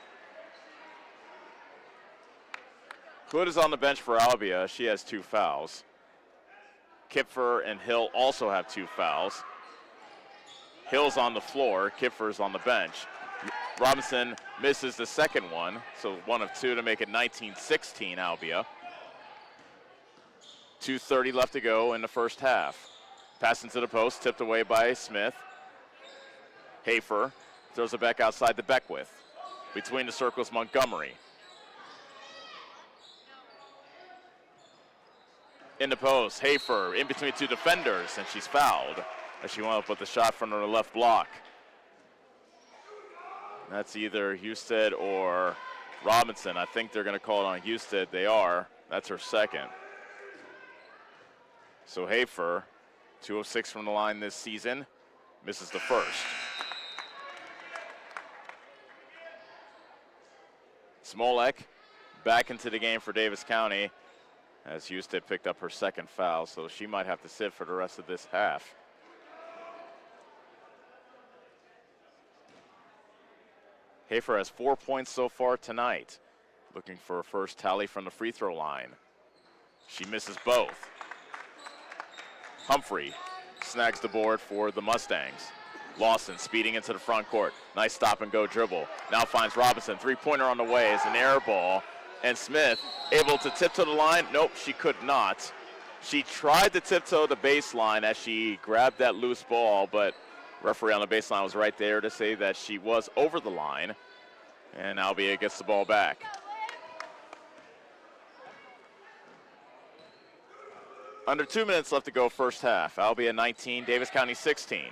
[SPEAKER 2] Hood is on the bench for Albia. She has 2 fouls. Kipfer and Hill also have 2 fouls. Hill's on the floor, Kipfer's on the bench. Robinson misses the second one, so 1 of 2 to make it 19-16 Albia. 2:30 left to go in the first half. Pass into the post, tipped away by Smith. Hafer throws it back outside to Beckwith. Between the circles, Montgomery. In the post, Hafer in between 2 defenders, and she's fouled as she wound up with the shot from her left block. That's either Husted or Robinson. I think they're going to call it on Husted. They are. That's her second. So Hafer, 2 of 6 from the line this season, misses the first. Smolek back into the game for Davis County, as Husted picked up her second foul, so she might have to sit for the rest of this half. Hafer has 4 points so far tonight, looking for a first tally from the free throw line. She misses both. Humphrey snags the board for the Mustangs. Lawson speeding into the front court. Nice stop and go dribble. Now finds Robinson. 3-pointer on the way is an air ball. And Smith able to tiptoe the line. Nope, she could not. She tried to tiptoe the baseline as she grabbed that loose ball, but referee on the baseline was right there to say that she was over the line. And Albia gets the ball back. Under 2 minutes left to go first half. Albia 19, Davis County 16.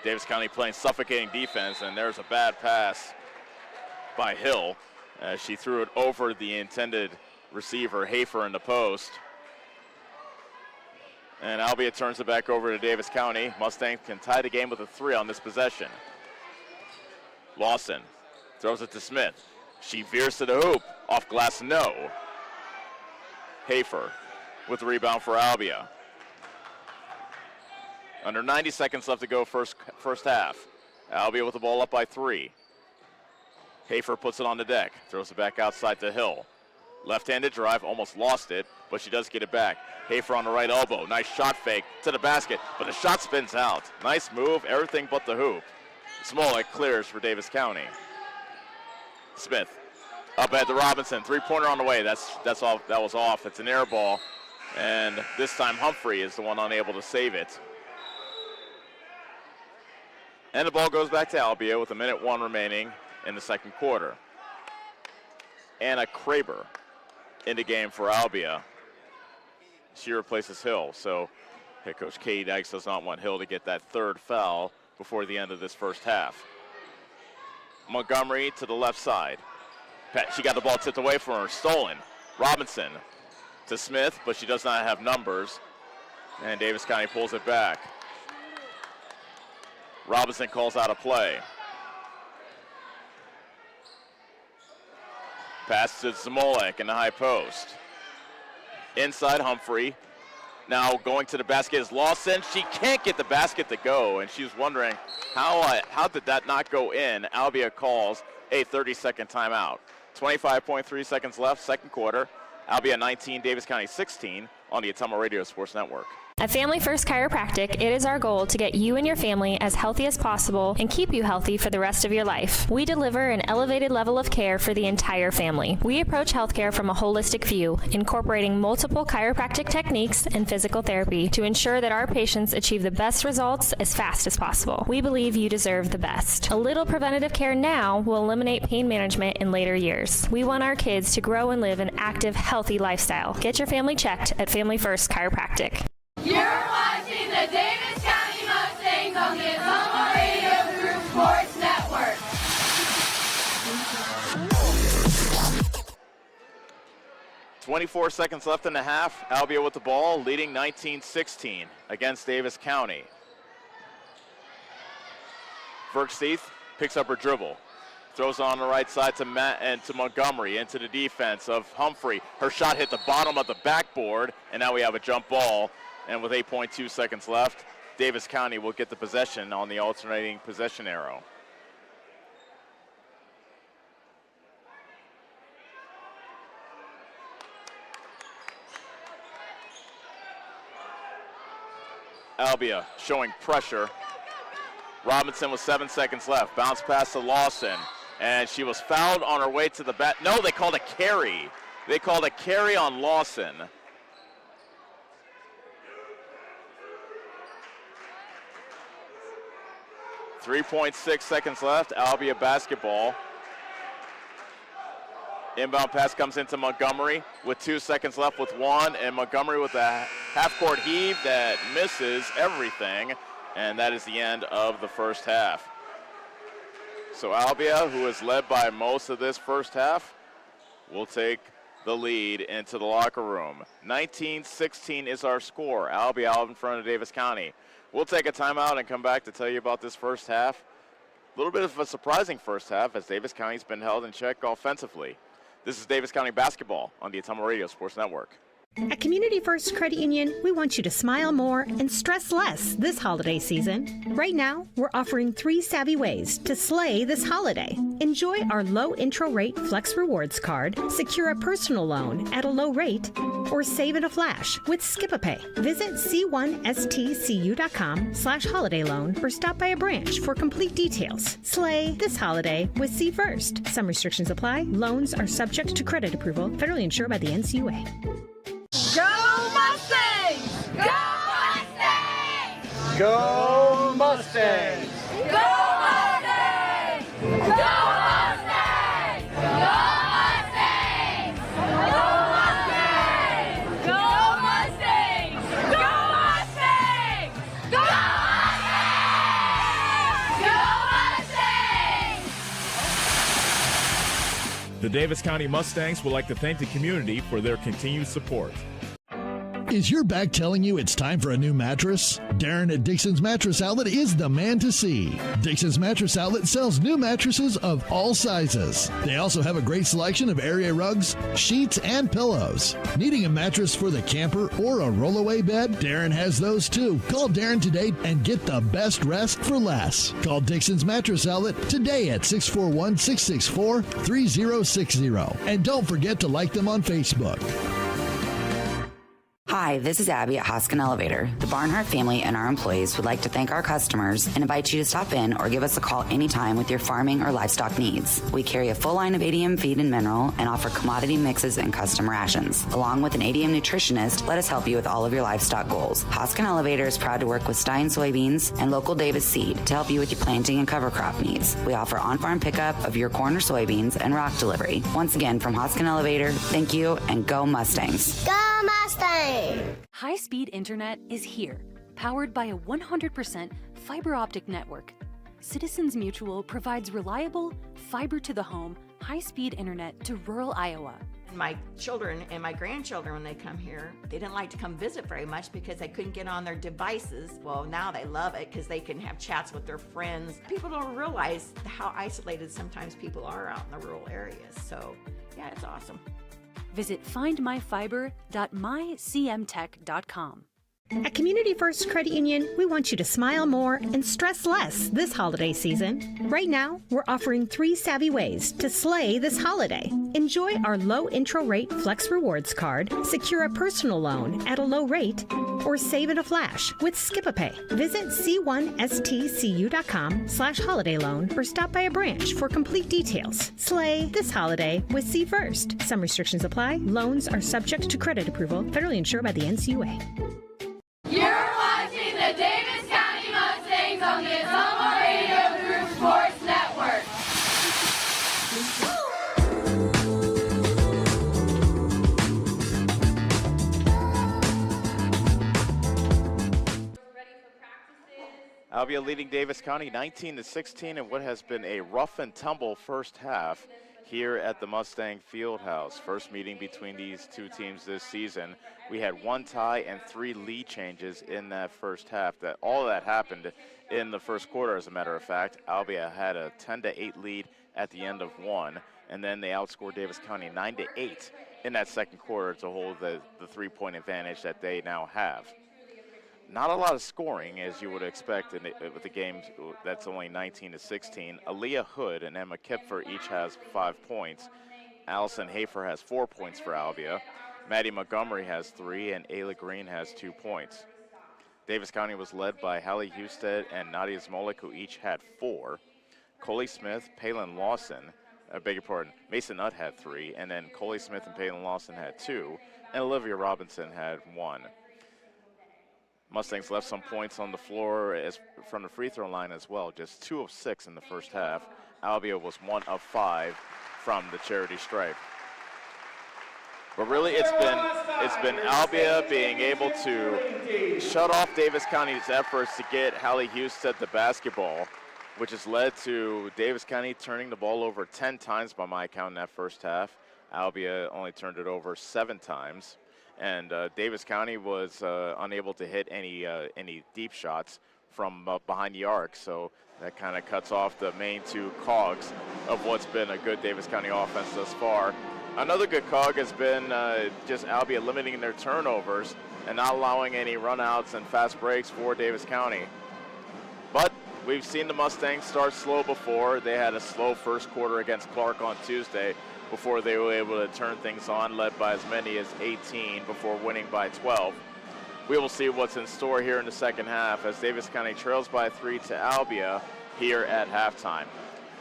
[SPEAKER 2] Davis County playing suffocating defense, and there's a bad pass by Hill as she threw it over the intended receiver, Hafer, in the post. And Albia turns it back over to Davis County. Mustangs can tie the game with a 3 on this possession. Lawson throws it to Smith. She veers to the hoop. Off glass, no. Hafer with the rebound for Albia. Under 90 seconds left to go first half. Albia with the ball up by 3. Hafer puts it on the deck. Throws it back outside to Hill. Left-handed drive, almost lost it, but she does get it back. Hafer on the right elbow. Nice shot fake to the basket, but the shot spins out. Nice move, everything but the hoop. Smolek clears for Davis County. Smith up at the Robinson. 3-pointer on the way. That's all. That was off. It's an air ball. And this time Humphrey is the one unable to save it. And the ball goes back to Albia with 1:01 remaining in the second quarter. Anna Kraber in the game for Albia. She replaces Hill. So head coach Katie Dykes does not want Hill to get that 3rd foul before the end of this first half. Montgomery to the left side. She got the ball tipped away from her, stolen. Robinson to Smith, but she does not have numbers. And Davis County pulls it back. Robinson calls out a play. Pass to Zamolek in the high post. Inside Humphrey. Now going to the basket is Lawson. She can't get the basket to go, and she's wondering how did that not go in. Albia calls a 30-second timeout. 25.3 seconds left, second quarter. Albia 19, Davis County 16 on the Ottumwa Radio Sports Network.
[SPEAKER 13] At Family First Chiropractic, it is our goal to get you and your family as healthy as possible and keep you healthy for the rest of your life. We deliver an elevated level of care for the entire family. We approach healthcare from a holistic view, incorporating multiple chiropractic techniques and physical therapy to ensure that our patients achieve the best results as fast as possible. We believe you deserve the best. A little preventative care now will eliminate pain management in later years. We want our kids to grow and live an active, healthy lifestyle. Get your family checked at Family First Chiropractic.
[SPEAKER 4] You're watching the Davis County Mustangs on the Ottumwa Radio Group Sports Network.
[SPEAKER 2] 24 seconds left in the half. Albia with the ball, leading 19-16 against Davis County. Verksteeth picks up her dribble. Throws on the right side to Matt and to Montgomery into the defense of Humphrey. Her shot hit the bottom of the backboard, and now we have a jump ball. And with 8.2 seconds left, Davis County will get the possession on the alternating possession arrow. Albia showing pressure. Robinson with 7 seconds left. Bounce pass to Lawson. And she was fouled on her way to the bat. No, they called a carry. They called a carry on Lawson. .6 seconds left. Albia basketball. Inbound pass comes into Montgomery with 2 seconds left with one, and Montgomery with a half-court heave that misses everything, and that is the end of the first half. So Albia, who is led by most of this first half, will take the lead into the locker room. 19-16 is our score. Albia out in front of Davis County. We'll take a timeout and come back to tell you about this first half. A little bit of a surprising first half as Davis County's been held in check offensively. This is Davis County basketball on the Ottumwa Radio Sports Network.
[SPEAKER 3] At Community First Credit Union, we want you to smile more and stress less this holiday season. Right now, we're offering 3 savvy ways to slay this holiday. Enjoy our low intro rate Flex Rewards card, secure a personal loan at a low rate, or save in a flash with Skip-a-Pay. Visit c1stcu.com/holiday loan or stop by a branch for complete details. Slay this holiday with C First. Some restrictions apply. Loans are subject to credit approval. Federally insured by the NCUA.
[SPEAKER 4] Go Mustangs! Go Mustangs!
[SPEAKER 9] Go Mustangs!
[SPEAKER 4] Go Mustangs! Go Mustangs! Go Mustangs! Go Mustangs! Go Mustangs! Go Mustangs! Go Mustangs!
[SPEAKER 6] The Davis County Mustangs would like to thank the community for their continued support.
[SPEAKER 1] Is your back telling you it's time for a new mattress? Darren at Dixon's Mattress Outlet is the man to see. Dixon's Mattress Outlet sells new mattresses of all sizes. They also have a great selection of area rugs, sheets, and pillows. Needing a mattress for the camper or a rollaway bed? Darren has those too. Call Darren today and get the best rest for less. Call Dixon's Mattress Outlet today at 641-664-3060. And don't forget to like them on Facebook.
[SPEAKER 14] Hi, this is Abby at Hoskin Elevator. The Barnhart family and our employees would like to thank our customers and invite you to stop in or give us a call anytime with your farming or livestock needs. We carry a full line of ADM feed and mineral and offer commodity mixes and custom rations. Along with an ADM nutritionist, let us help you with all of your livestock goals. Hoskin Elevator is proud to work with Stein Soybeans and local Davis Seed to help you with your planting and cover crop needs. We offer on-farm pickup of your corn or soybeans and rock delivery. Once again, from Hoskin Elevator, thank you and go Mustangs.
[SPEAKER 15] Go Mustangs!
[SPEAKER 16] High-speed internet is here, powered by a 100% fiber optic network. Citizens Mutual provides reliable, fiber-to-the-home, high-speed internet to rural Iowa.
[SPEAKER 15] My children and my grandchildren, when they come here, they didn't like to come visit very much because they couldn't get on their devices. Well, now they love it because they can have chats with their friends. People don't realize how isolated sometimes people are out in the rural areas. So, yeah, it's awesome.
[SPEAKER 16] Visit findmyfiber.mycmtech.com.
[SPEAKER 3] At Community First Credit Union, we want you to smile more and stress less this holiday season. Right now, we're offering 3 savvy ways to slay this holiday. Enjoy our low intro rate Flex Rewards card, secure a personal loan at a low rate, or save in a flash with Skip-a-Pay. Visit c1stcu.com/holiday loan or stop by a branch for complete details. Slay this holiday with C First. Some restrictions apply. Loans are subject to credit approval, federally insured by the NCUA.
[SPEAKER 4] You're watching the Davis County Mustangs on the Ottumwa Radio Group Sports Network.
[SPEAKER 2] Albia leading Davis County 19-16 in what has been a rough and tumble first half here at the Mustang Fieldhouse. First meeting between these two teams this season. We had 1 tie and 3 lead changes in that first half. All of that happened in the first quarter, as a matter of fact. Albia had a 10-8 lead at the end of 1, and then they outscored Davis County 9-8 in that second quarter to hold the 3-point advantage that they now have. Not a lot of scoring, as you would expect with the game that's only 19-16. Aaliyah Hood and Emma Kipfer each has 5 points. Allison Hafer has 4 points for Albia. Maddie Montgomery has 3, and Ayla Green has 2 points. Davis County was led by Hallie Husted and Nadia Smolik, who each had 4. Coley Smith, Palin Lawson, Mason Nutt had 3, and then Coley Smith and Palin Lawson had 2, and Olivia Robinson had 1. Mustangs left some points on the floor from the free throw line as well, just 2 of 6 in the first half. Albia was 1 of 5 from the charity stripe. But really, it's been Albia being able to shut off Davis County's efforts to get Hallie Husted the basketball, which has led to Davis County turning the ball over 10 times by my count in that first half. Albia only turned it over 7 times. And Davis County was unable to hit any deep shots from behind the arc, so that kind of cuts off the main 2 cogs of what's been a good Davis County offense thus far. Another good cog has been just Albia limiting their turnovers and not allowing any runouts and fast breaks for Davis County. But we've seen the Mustangs start slow before. They had a slow first quarter against Clark on Tuesday before they were able to turn things on, led by as many as 18 before winning by 12. We will see what's in store here in the second half as Davis County trails by 3 to Albia here at halftime.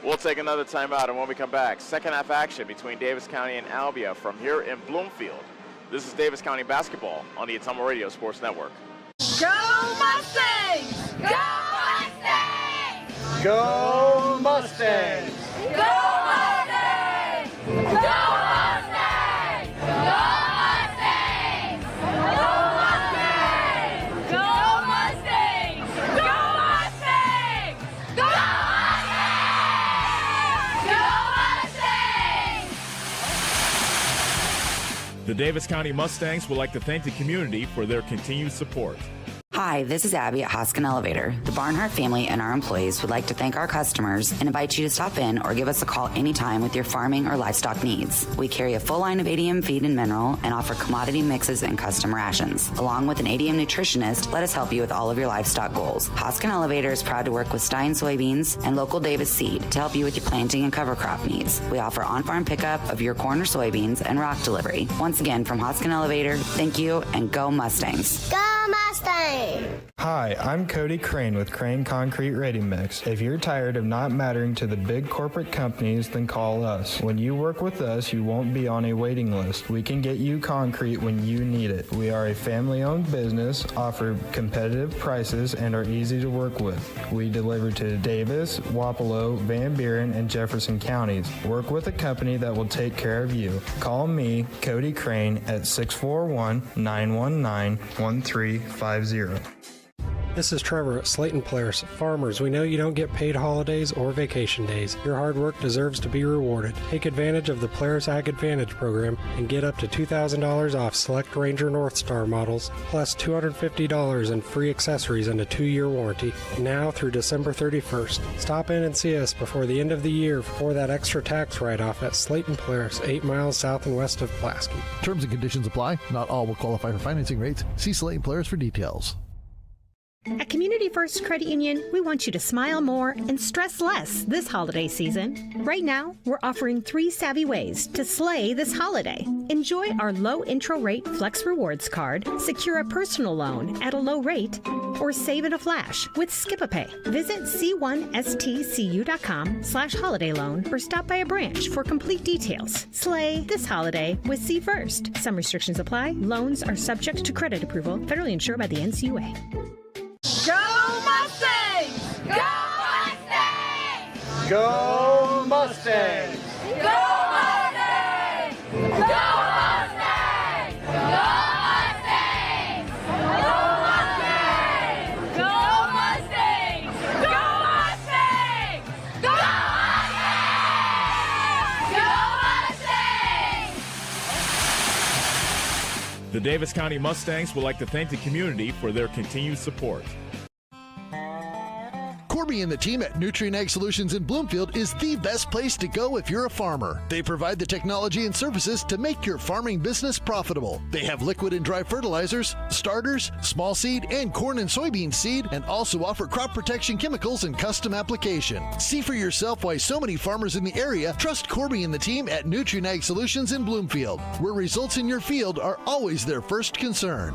[SPEAKER 2] We'll take another timeout, and when we come back, second half action between Davis County and Albia from here in Bloomfield. This is Davis County basketball on the Ottumwa Radio Sports Network.
[SPEAKER 4] Go Mustangs! Go Mustangs!
[SPEAKER 9] Go Mustangs!
[SPEAKER 4] Go Mustangs! Go Mustangs! Go Mustangs! Go Mustangs! Go Mustangs! Go Mustangs! Go Mustangs!
[SPEAKER 6] The Davis County Mustangs would like to thank the community for their continued support.
[SPEAKER 14] Hi, this is Abby at Hoskin Elevator. The Barnhart family and our employees would like to thank our customers and invite you to stop in or give us a call anytime with your farming or livestock needs. We carry a full line of ADM feed and mineral and offer commodity mixes and custom rations. Along with an ADM nutritionist, let us help you with all of your livestock goals. Hoskin Elevator is proud to work with Stein Soybeans and local Davis Seed to help you with your planting and cover crop needs. We offer on-farm pickup of your corn or soybeans and rock delivery. Once again, from Hoskin Elevator, thank you and go Mustangs.
[SPEAKER 4] Go Mustangs!
[SPEAKER 17] Hi, I'm Cody Crane with Crane Concrete Ready Mix. If you're tired of not mattering to the big corporate companies, then call us. When you work with us, you won't be on a waiting list. We can get you concrete when you need it. We are a family-owned business, offer competitive prices, and are easy to work with. We deliver to Davis, Wapello, Van Buren, and Jefferson counties. Work with a company that will take care of you. Call me, Cody Crane, at 641-919-1350.
[SPEAKER 11] This is Trevor at Slayton Polaris. Farmers, we know you don't get paid holidays or vacation days. Your hard work deserves to be rewarded. Take advantage of the Polaris Ag Advantage program and get up to $2,000 off select Ranger North Star models, plus $250 in free accessories and a 2-year warranty, now through December 31st. Stop in and see us before the end of the year for that extra tax write-off at Slayton Polaris, 8 miles south and west of Pulaski.
[SPEAKER 1] Terms and conditions apply. Not all will qualify for financing rates. See Slayton Polaris for details.
[SPEAKER 3] At Community First Credit Union, we want you to smile more and stress less this holiday season. Right now, we're offering 3 savvy ways to slay this holiday. Enjoy our low intro rate Flex Rewards card, secure a personal loan at a low rate, or save in a flash with Skip-a-Pay. Visit c1stcu.com/holiday loan or stop by a branch for complete details. Slay this holiday with C First. Some restrictions apply. Loans are subject to credit approval. Federally insured by the NCUA.
[SPEAKER 4] Go Mustangs! Go Mustangs!
[SPEAKER 9] Go Mustangs!
[SPEAKER 4] Go Mustangs! Go Mustangs! Go Mustangs! Go Mustangs! Go Mustangs! Go Mustangs! Go Mustangs!
[SPEAKER 6] The Davis County Mustangs would like to thank the community for their continued support.
[SPEAKER 1] Corby and the team at Nutrien Ag Solutions in Bloomfield is the best place to go if you're a farmer. They provide the technology and services to make your farming business profitable. They have liquid and dry fertilizers, starters, small seed, and corn and soybean seed, and also offer crop protection chemicals and custom application. See for yourself why so many farmers in the area trust Corby and the team at Nutrien Ag Solutions in Bloomfield, where results in your field are always their first concern.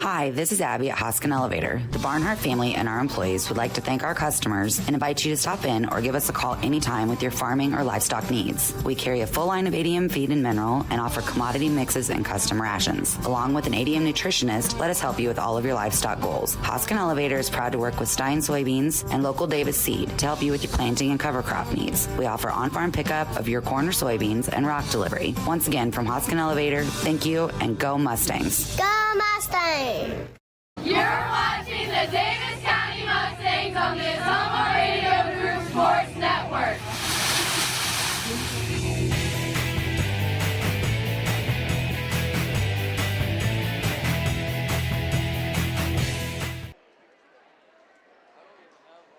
[SPEAKER 14] Hi, this is Abby at Hoskin Elevator. The Barnhart family and our employees would like to thank our customers and invite you to stop in or give us a call anytime with your farming or livestock needs. We carry a full line of ADM feed and mineral and offer commodity mixes and custom rations. Along with an ADM nutritionist, let us help you with all of your livestock goals. Hoskin Elevator is proud to work with Stein Soybeans and local Davis Seed to help you with your planting and cover crop needs. We offer on-farm pickup of your corn or soybeans and rock delivery. Once again, from Hoskin Elevator, thank you and go Mustangs.
[SPEAKER 4] Go Mustangs! You're watching the Davis County Mustangs on the Ottumwa Radio Group Sports Network.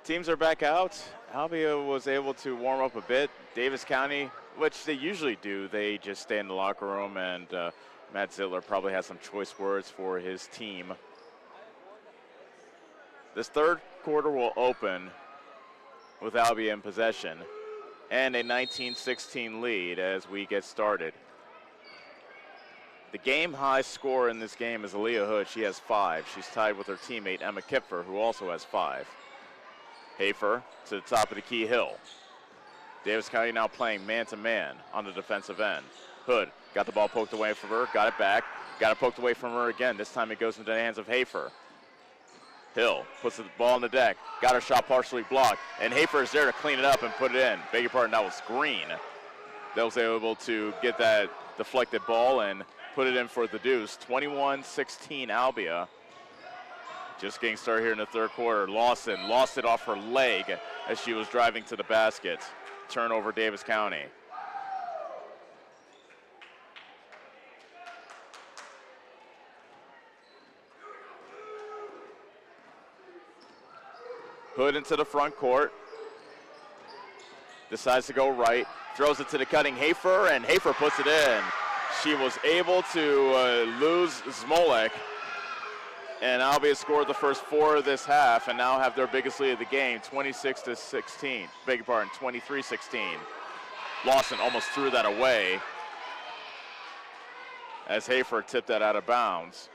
[SPEAKER 2] Teams are back out. Albia was able to warm up a bit. Davis County, which they usually do, they just stay in the locker room, and Matt Zittler probably has some choice words for his team. This third quarter will open with Albia in possession and a 19-16 lead as we get started. The game-high score in this game is Aaliyah Hood. She has 5. She's tied with her teammate Emma Kipfer, who also has 5. Hafer to the top of the key hill. Davis County now playing man-to-man on the defensive end. Hood got the ball poked away from her, got it back, got it poked away from her again. This time it goes into the hands of Hafer. Hill puts the ball on the deck, got her shot partially blocked, and Hafer is there to clean it up and put it in. Beg your pardon, that was Green. That was able to get that deflected ball and put it in for the deuce. 21-16 Albia. Just getting started here in the third quarter. Lawson lost it off her leg as she was driving to the basket. Turnover Davis County. Hood into the front court. Decides to go right. Throws it to the cutting Hafer, and Hafer puts it in. She was able to lose Smolek. And Albia scored the first 4 of this half and now have their biggest lead of the game, 26-16. Beg your pardon, 23-16. Lawson almost threw that away as Hafer tipped that out of bounds.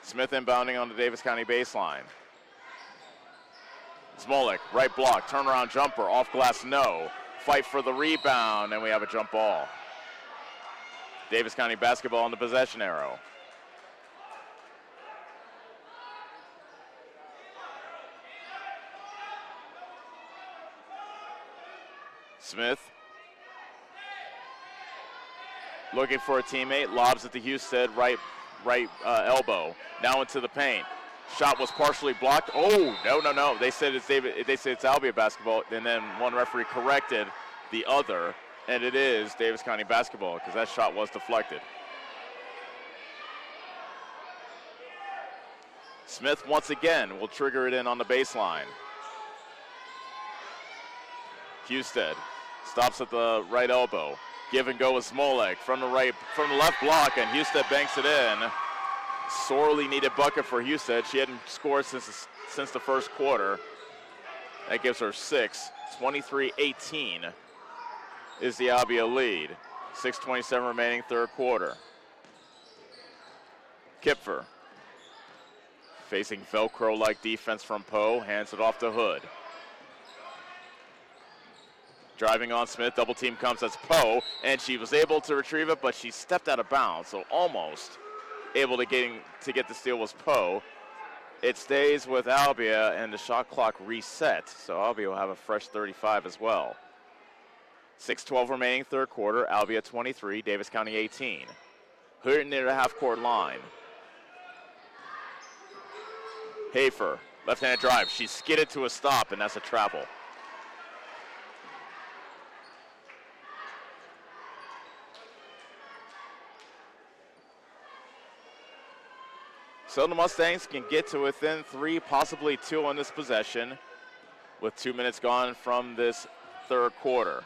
[SPEAKER 2] Smith inbounding on the Davis County baseline. Smolek, right block, turnaround jumper, off glass, no. Fight for the rebound, and we have a jump ball. Davis County basketball on the possession arrow. Smith looking for a teammate, lobs it to Husted, right elbow. Now into the paint. Shot was partially blocked. Oh, no. They said it's Albia basketball, and then one referee corrected the other, and it is Davis County basketball because that shot was deflected. Smith once again will trigger it in on the baseline. Husted stops at the right elbow. Give and go with Smolek from the left block, and Husted banks it in. Sorely needed bucket for Husted. She hadn't scored since the first quarter. That gives her 6. 23-18 is the Albia lead. 6:27 remaining third quarter. Kipfer facing Velcro-like defense from Poe, hands it off to Hood. Driving on Smith, double team comes as Poe, and she was able to retrieve it, but she stepped out of bounds, so almost able to get the steal was Poe. It stays with Albia, and the shot clock resets, so Albia will have a fresh 35 as well. 6:12 remaining third quarter, Albia 23, Davis County 18. Hood near the half-court line. Hafer, left-handed drive. She skidded to a stop, and that's a travel. So the Mustangs can get to within 3, possibly 2 on this possession with 2 minutes gone from this third quarter.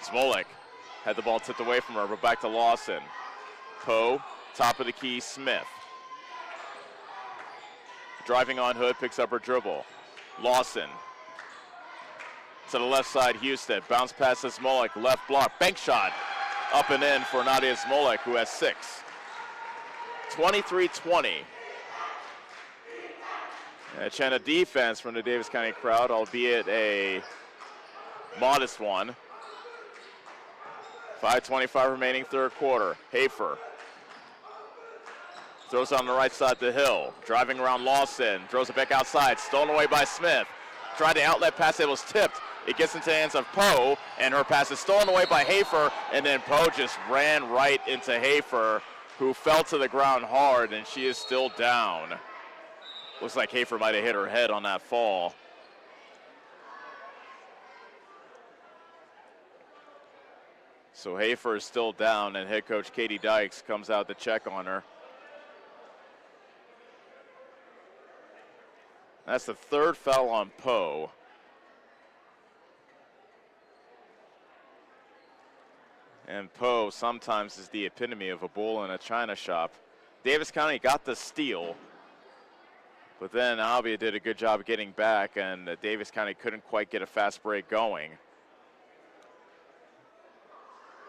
[SPEAKER 2] Smolek had the ball tipped away from her, but back to Lawson. Poe, top of the key, Smith. Driving on Hood, picks up her dribble. Lawson to the left side, Husted. Bounce pass to Smolek, left block, bank shot. Up and in for Nadia Smolek, who has 6. 23-20. And a defense from the Davis County crowd, albeit a modest one. 5:25 remaining third quarter. Hafer throws on the right side to Hill. Driving around Lawson. Throws it back outside. Stolen away by Smith. Tried the outlet pass. It was tipped. It gets into the hands of Poe, and her pass is stolen away by Hafer, and then Poe just ran right into Hafer, who fell to the ground hard, and she is still down. Looks like Hafer might have hit her head on that fall. So Hafer is still down, and head coach Katie Dykes comes out to check on her. That's the third foul on Poe. And Poe sometimes is the epitome of a bull in a china shop. Davis County got the steal, but then Albia did a good job getting back, and Davis County couldn't quite get a fast break going.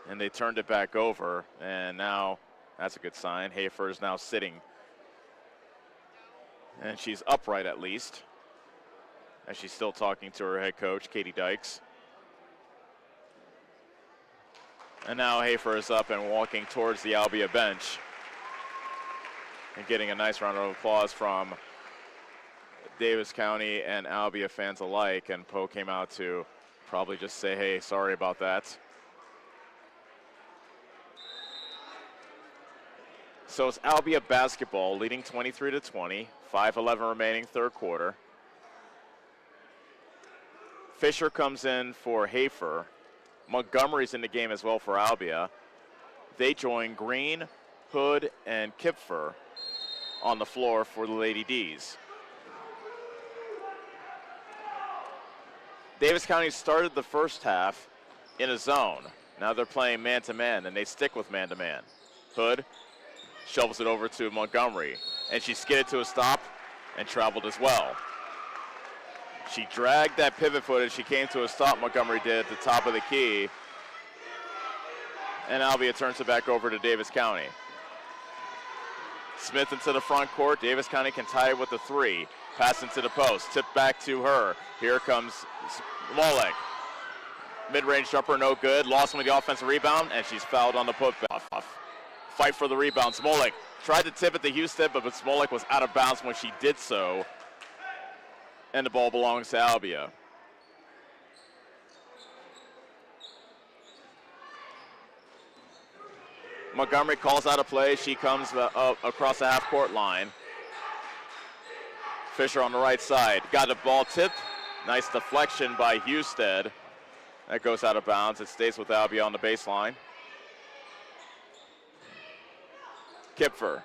[SPEAKER 2] And they turned it back over, and now that's a good sign. Hafer is now sitting. And she's upright at least, as she's still talking to her head coach, Katie Dykes. And now Hafer is up and walking towards the Albia bench and getting a nice round of applause from Davis County and Albia fans alike. And Poe came out to probably just say, hey, sorry about that. So it's Albia basketball leading 23-20, 5:11 remaining third quarter. Fisher comes in for Hafer. Montgomery's in the game as well for Albia. They join Green, Hood, and Kipfer on the floor for the Lady D's. Davis County started the first half in a zone. Now they're playing man-to-man, and they stick with man-to-man. Hood shovels it over to Montgomery, and she skidded to a stop and traveled as well. She dragged that pivot foot as she came to a stop, Montgomery did, at the top of the key. And Albia turns it back over to Davis County. Smith into the front court. Davis County can tie it with a 3. Pass into the post. Tip back to her. Here comes Smolek. Mid-range jumper, no good. Lawson with the offensive rebound, and she's fouled on the putback. Fight for the rebound. Smolek tried to tip it to Husted, but Smolek was out of bounds when she did so. And the ball belongs to Albia. Montgomery calls out a play. She comes across the half-court line. Fisher on the right side. Got the ball tipped. Nice deflection by Husted. That goes out of bounds. It stays with Albia on the baseline. Kipfer.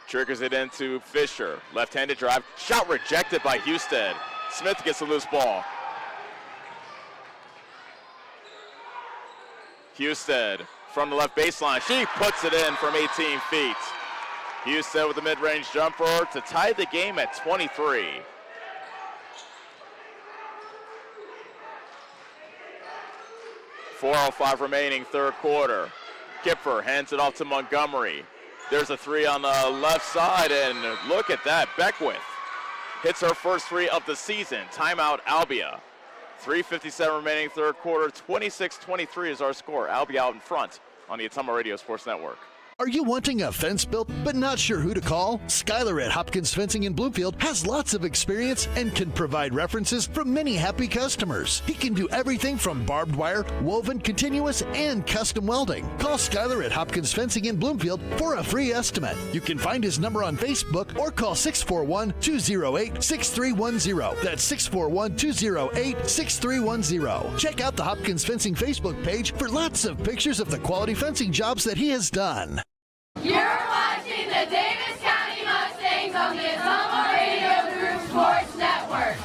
[SPEAKER 2] Triggers it into Fisher. Left-handed drive. Shot rejected by Husted. Smith gets the loose ball. Husted from the left baseline. She puts it in from 18 feet. Husted with the mid-range jumper to tie the game at 23. .405 remaining, third quarter. Kipfer hands it off to Montgomery. There's a three on the left side, and look at that. Beckwith hits her first three of the season. Timeout, Albia. 3:57 remaining, third quarter. 26-23 is our score. Albia out in front on the Ottumwa Radio Sports Network.
[SPEAKER 1] Are you wanting a fence built but not sure who to call? Skylar at Hopkins Fencing in Bloomfield has lots of experience and can provide references from many happy customers. He can do everything from barbed wire, woven, continuous, and custom welding. Call Skylar at Hopkins Fencing in Bloomfield for a free estimate. You can find his number on Facebook or call 641-208-6310. That's 641-208-6310. Check out the Hopkins Fencing Facebook page for lots of pictures of the quality fencing jobs that he has done.
[SPEAKER 4] You're watching the Davis County Mustangs on the Ottumwa Radio Group Sports Network.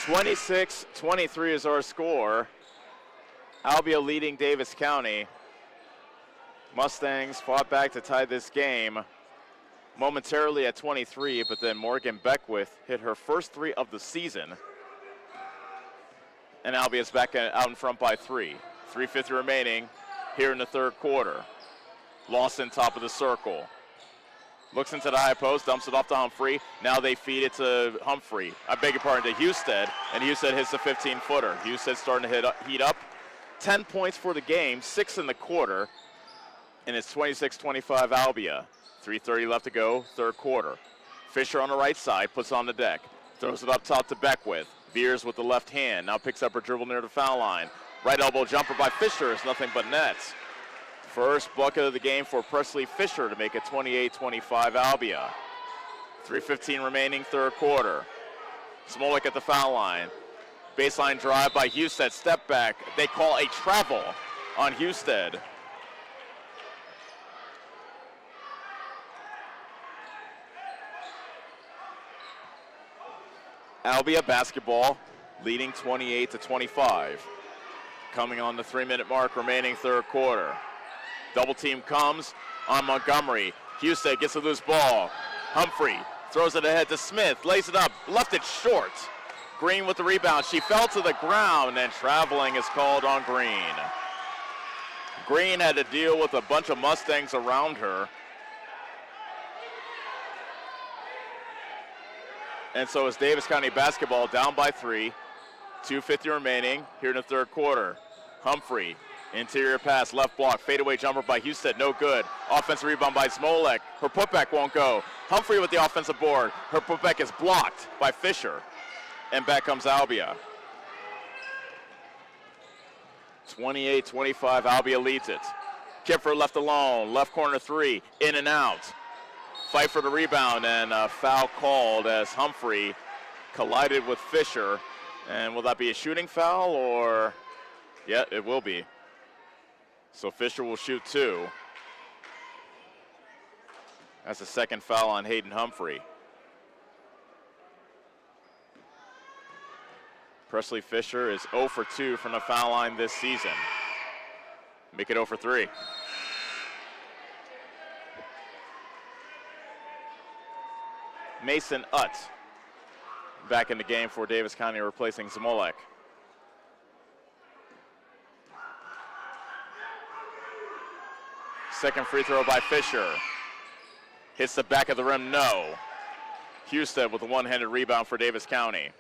[SPEAKER 2] .26-23 is our score. Albia leading Davis County. Mustangs fought back to tie this game momentarily at 23, but then Morgan Beckwith hit her first three of the season. And Albia's back out in front by 3. 3:50 remaining here in the third quarter. Lawson top of the circle. Looks into the high post, dumps it off to Humphrey. Now they feed it to Humphrey. I beg your pardon, to Husted, and Husted hits the 15-footer. Husted's starting to heat up. 10 points for the game, 6 in the quarter, and it's 26-25 Albia. 3:30 left to go, third quarter. Fisher on the right side, puts on the deck. Throws it up top to Beckwith. Veers with the left hand, now picks up her dribble near the foul line. Right elbow jumper by Fisher is nothing but nets. First bucket of the game for Presley Fisher to make it 28-25 Albia. 3:15 remaining, third quarter. Smolik at the foul line. Baseline drive by Husted, step back. They call a travel on Husted. Albia basketball leading 28-25. Coming on the 3-minute mark remaining third quarter. Double team comes on Montgomery. Husted gets a loose ball. Humphrey throws it ahead to Smith, lays it up, left it short. Green with the rebound. She fell to the ground, and traveling is called on Green. Green had to deal with a bunch of Mustangs around her. And so is Davis County basketball down by 3. 2:50 remaining here in the third quarter. Humphrey, interior pass, left block, fadeaway jumper by Husted, no good. Offensive rebound by Smolek. Her putback won't go. Humphrey with the offensive board. Her putback is blocked by Fisher. And back comes Albia. 28-25, Albia leads it. Kipfer left alone, left corner 3, in and out. Fight for the rebound, and a foul called as Humphrey collided with Fisher. And will that be a shooting foul, or? Yeah, it will be. So Fisher will shoot 2. That's the second foul on Hayden Humphrey. Presley Fisher is 0 for 2 from the foul line this season. Make it 0 for 3. Mason Utt back in the game for Davis County, replacing Smolek. Second free throw by Fisher. Hits the back of the rim, no. Husted with a one-handed rebound for Davis County.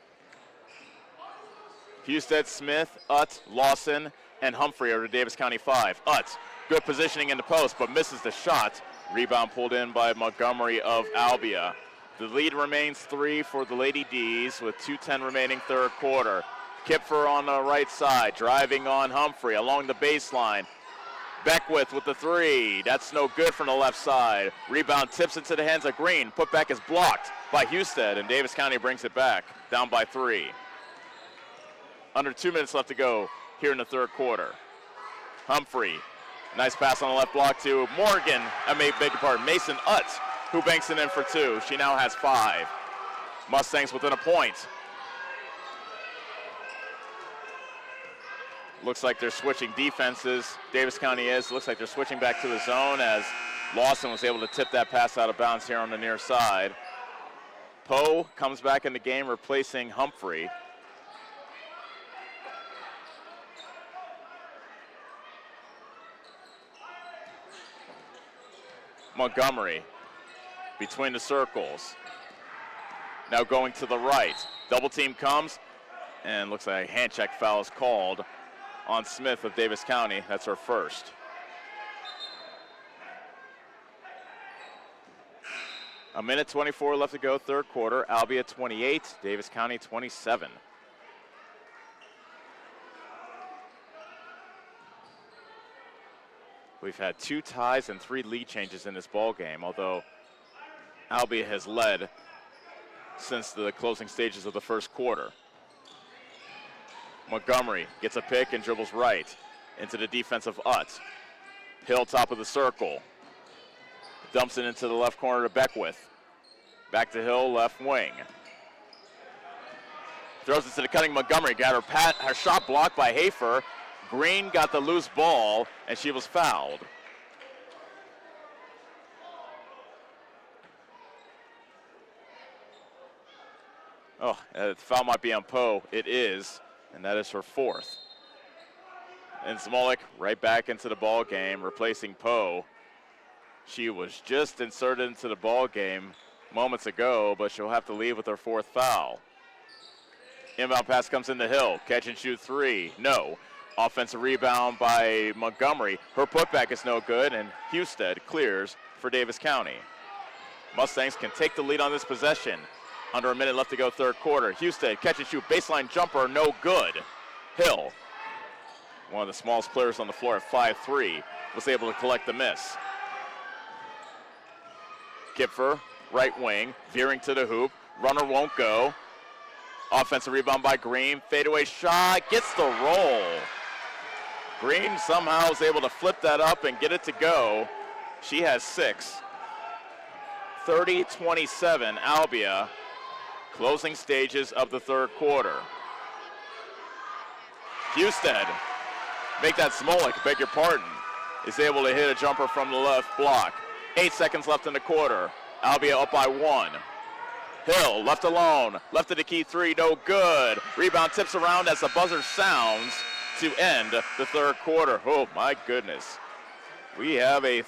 [SPEAKER 2] Husted, Smith, Utt, Lawson, and Humphrey are the Davis County 5. Utt Good positioning in the post, but misses the shot. Rebound pulled in by Montgomery of Albia. The lead remains 3 for the Lady D's with 2:10 remaining third quarter. Kipfer on the right side, driving on Humphrey along the baseline. Beckwith with the 3. That's no good from the left side. Rebound tips into the hands of Green. Putback is blocked by Husted, and Davis County brings it back, down by 3. Under 2 minutes left to go here in the third quarter. Humphrey, nice pass on the left block to Morgan, Mason Utz, who banks it in for 2. She now has 5. Mustangs within a point. Looks like they're switching defenses. Davis County is. Looks like they're switching back to the zone as Lawson was able to tip that pass out of bounds here on the near side. Poe comes back in the game, replacing Humphrey. Montgomery between the circles. Now going to the right. Double team comes, and looks like a hand check foul is called on Smith of Davis County. That's her first. A minute 24 left to go, third quarter. Albia 28, Davis County 27. We've had 2 ties and 3 lead changes in this ball game, although Albia has led since the closing stages of the first quarter. Montgomery gets a pick and dribbles right into the defense of Utz. Hill top of the circle. Dumps it into the left corner to Beckwith. Back to Hill, left wing. Throws it to the cutting Montgomery. Got her shot blocked by Hafer. Green got the loose ball, and she was fouled. Oh, the foul might be on Poe. It is, and that is her 4th. And Smolik right back into the ball game, replacing Poe. She was just inserted into the ball game moments ago, but she'll have to leave with her 4th foul. Inbound pass comes into Hill. Catch and shoot 3. No. Offensive rebound by Montgomery. Her putback is no good, and Husted clears for Davis County. Mustangs can take the lead on this possession. Under a minute left to go, third quarter. Husted, catch and shoot, baseline jumper, no good. Hill, one of the smallest players on the floor at 5'3", was able to collect the miss. Kipfer, right wing, veering to the hoop. Runner won't go. Offensive rebound by Green. Fadeaway shot, gets the roll. Green somehow is able to flip that up and get it to go. She has 6. 30-27, Albia. Closing stages of the third quarter. Husted, make that Smolik, beg your pardon, is able to hit a jumper from the left block. 8 seconds left in the quarter. Albia up by 1. Hill, left alone, left of the key 3, no good. Rebound tips around as the buzzer sounds to end the third quarter. Oh my goodness. We have a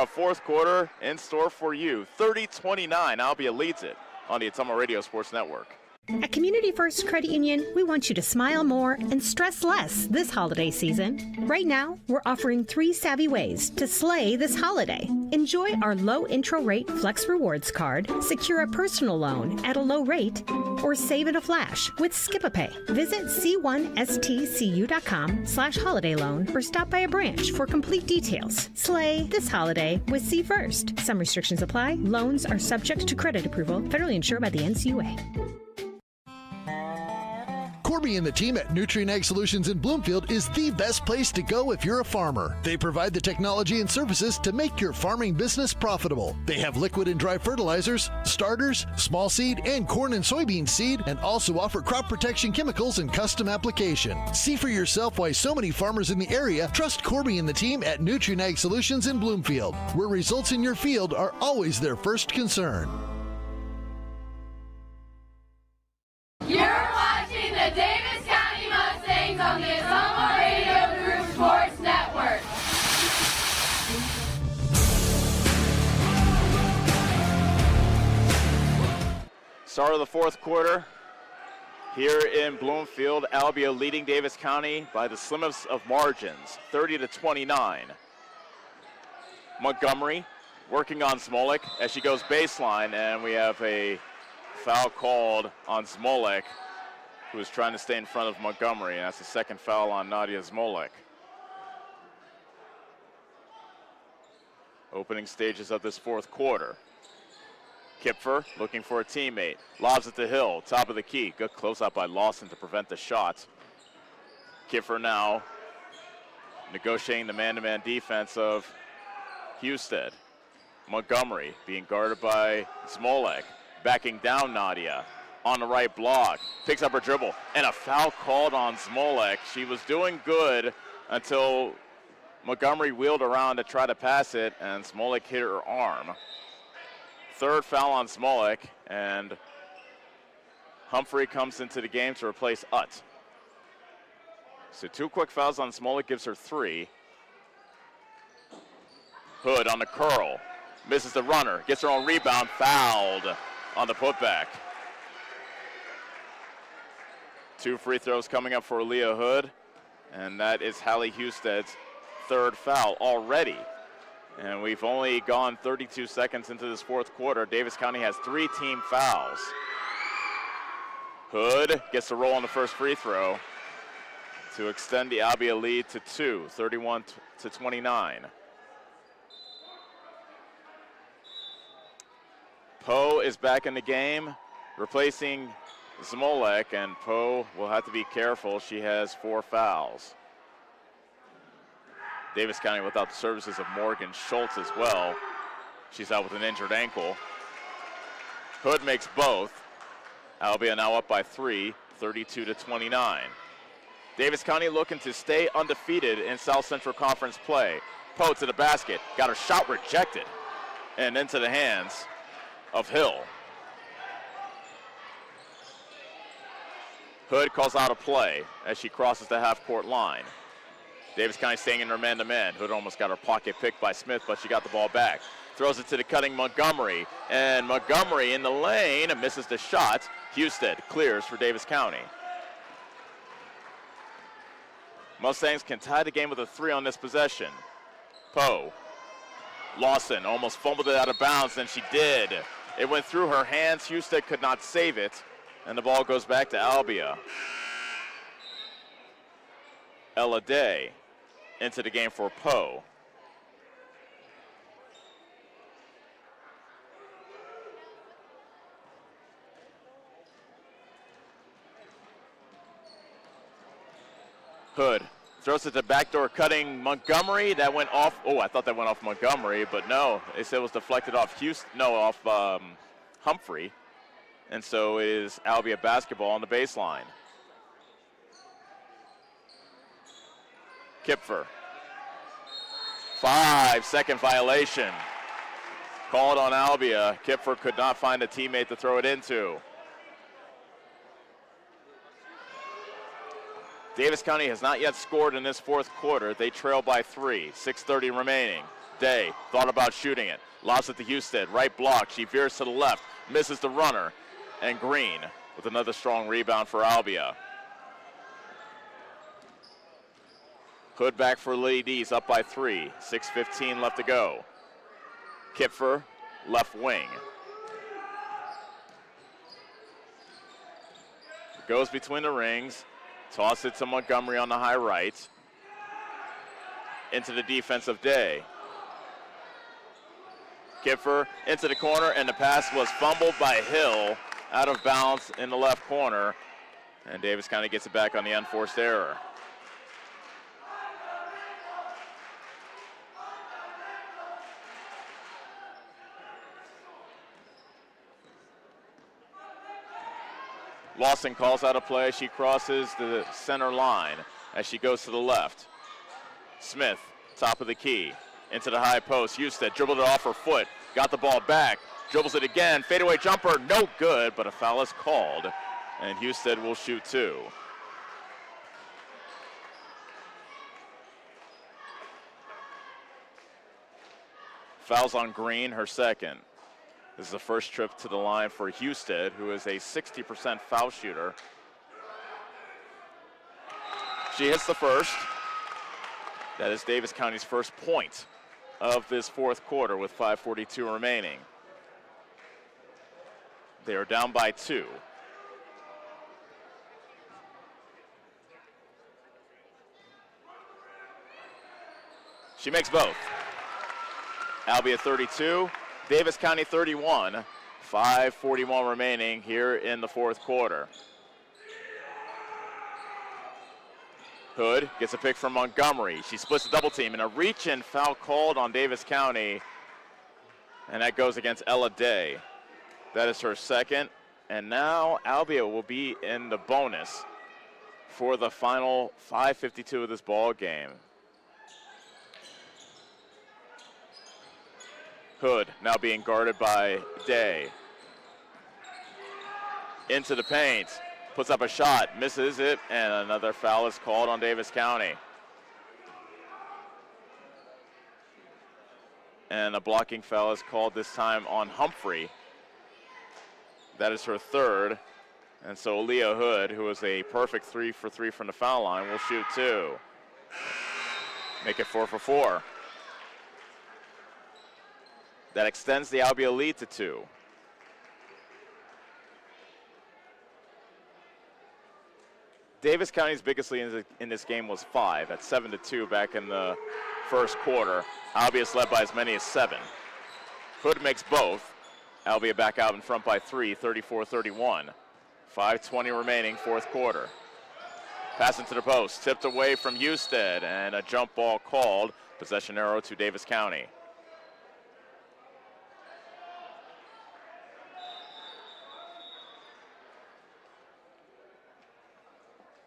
[SPEAKER 2] fourth quarter in store for you. 30-29, Albia leads it on the Ottumwa Radio Sports Network.
[SPEAKER 3] At Community First Credit Union, we want you to smile more and stress less this holiday season. Right now, we're offering 3 savvy ways to slay this holiday. Enjoy our low intro rate Flex Rewards card, secure a personal loan at a low rate, or save in a flash with Skip-a-Pay. Visit c1stcu.com/holiday loan or stop by a branch for complete details. Slay this holiday with C First. Some restrictions apply. Loans are subject to credit approval, federally insured by the NCUA.
[SPEAKER 1] Corby and the team at Nutrien Ag Solutions in Bloomfield is the best place to go if you're a farmer. They provide the technology and services to make your farming business profitable. They have liquid and dry fertilizers, starters, small seed, and corn and soybean seed, and also offer crop protection chemicals and custom application. See for yourself why so many farmers in the area trust Corby and the team at Nutrien Ag Solutions in Bloomfield, where results in your field are always their first concern.
[SPEAKER 4] You're watching the Davis County Mustangs on the Ottumwa Radio Group Sports Network.
[SPEAKER 2] Start of the fourth quarter here in Bloomfield. Albia leading Davis County by the slimmest of margins, 30-29. Montgomery working on Smolik as she goes baseline, and we have a foul called on Smolik, who is trying to stay in front of Montgomery, and that's the second foul on Nadia Smolik. Opening stages of this fourth quarter. Kipfer looking for a teammate. Lobs it to Hill, top of the key. Good closeout by Lawson to prevent the shot. Kipfer now negotiating the man-to-man defense of Husted. Montgomery being guarded by Smolik. Backing down Nadia on the right block. Picks up her dribble, and a foul called on Smolik. She was doing good until Montgomery wheeled around to try to pass it, and Smolik hit her arm. Third foul on Smolik, and Humphrey comes into the game to replace Utt. So 2 quick fouls on Smolik gives her 3. Hood on the curl, misses the runner, gets her own rebound, fouled on the putback. 2 free throws coming up for Leah Hood, and that is Hallie Husted's 3rd foul already. And we've only gone 32 seconds into this fourth quarter. Davis County has 3 team fouls. Hood gets the roll on the first free throw to extend the Albia lead to 2, 31-29. Poe is back in the game, replacing Smolik, and Poe will have to be careful. She has 4 fouls. Davis County without the services of Morgan Schultz as well. She's out with an injured ankle. Hood makes both. Albia now up by 3, 32-29. Davis County looking to stay undefeated in South Central Conference play. Poe to the basket, got her shot rejected, and into the hands of Hill. Hood calls out a play as she crosses the half-court line. Davis County staying in her man-to-man. Hood almost got her pocket picked by Smith, but she got the ball back. Throws it to the cutting Montgomery, and Montgomery in the lane and misses the shot. Husted clears for Davis County. Mustangs can tie the game with a 3 on this possession. Poe. Lawson almost fumbled it out of bounds, and she did. It went through her hands. Husted could not save it, and the ball goes back to Albia. Ella Day into the game for Poe. Hood throws it to backdoor cutting Montgomery. That went off. Oh, I thought that went off Montgomery, but no. They said it was deflected off off Humphrey. And so is Albia basketball on the baseline. Kipfer. 5-second violation called on Albia. Kipfer could not find a teammate to throw it into. Davis County has not yet scored in this fourth quarter. They trail by 3, 6:30 remaining. Day thought about shooting it. Lost it to Husted, right block. She veers to the left, misses the runner. And Green with another strong rebound for Albia. Hood back for Ladies, up by 3, 6:15 left to go. Kipfer, left wing. Goes between the rings. Toss it to Montgomery on the high right. Into the defense of Day. Kipfer into the corner, and the pass was fumbled by Hill, out of bounds in the left corner. And Davis County gets it back on the unforced error. Lawson calls out a play. She crosses the center line as she goes to the left. Smith, top of the key, into the high post. Husted dribbled it off her foot, got the ball back, dribbles it again, fadeaway jumper, no good, but a foul is called, and Husted will shoot 2. Fouls on Green, her second. This is the first trip to the line for Husted, who is a 60% foul shooter. She hits the first. That is Davis County's first point. of this fourth quarter with 5:42 remaining. They are down by 2. She makes both. Albia 32, Davis County 31. 5:41 remaining here in the fourth quarter. Hood gets a pick from Montgomery. She splits the double team, and a reach-in foul called on Davis County, and that goes against Ella Day. That is her second, and now Albia will be in the bonus for the final 5:52 of this ball game. Hood now being guarded by Day. Into the paint, puts up a shot, misses it, and another foul is called on Davis County. And a blocking foul is called this time on Humphrey. That is her third. And so Leah Hood, who was a perfect 3 for 3 from the foul line, will shoot 2. Make it 4 for 4. That extends the Albia lead to 2. Davis County's biggest lead in this game was 5 at 7-2 back in the first quarter. Albia's led by as many as 7. Hood makes both. Albia back out in front by 3, 34-31. 5:20 remaining, fourth quarter. Pass into the post, tipped away from Husted, and a jump ball called. Possession arrow to Davis County.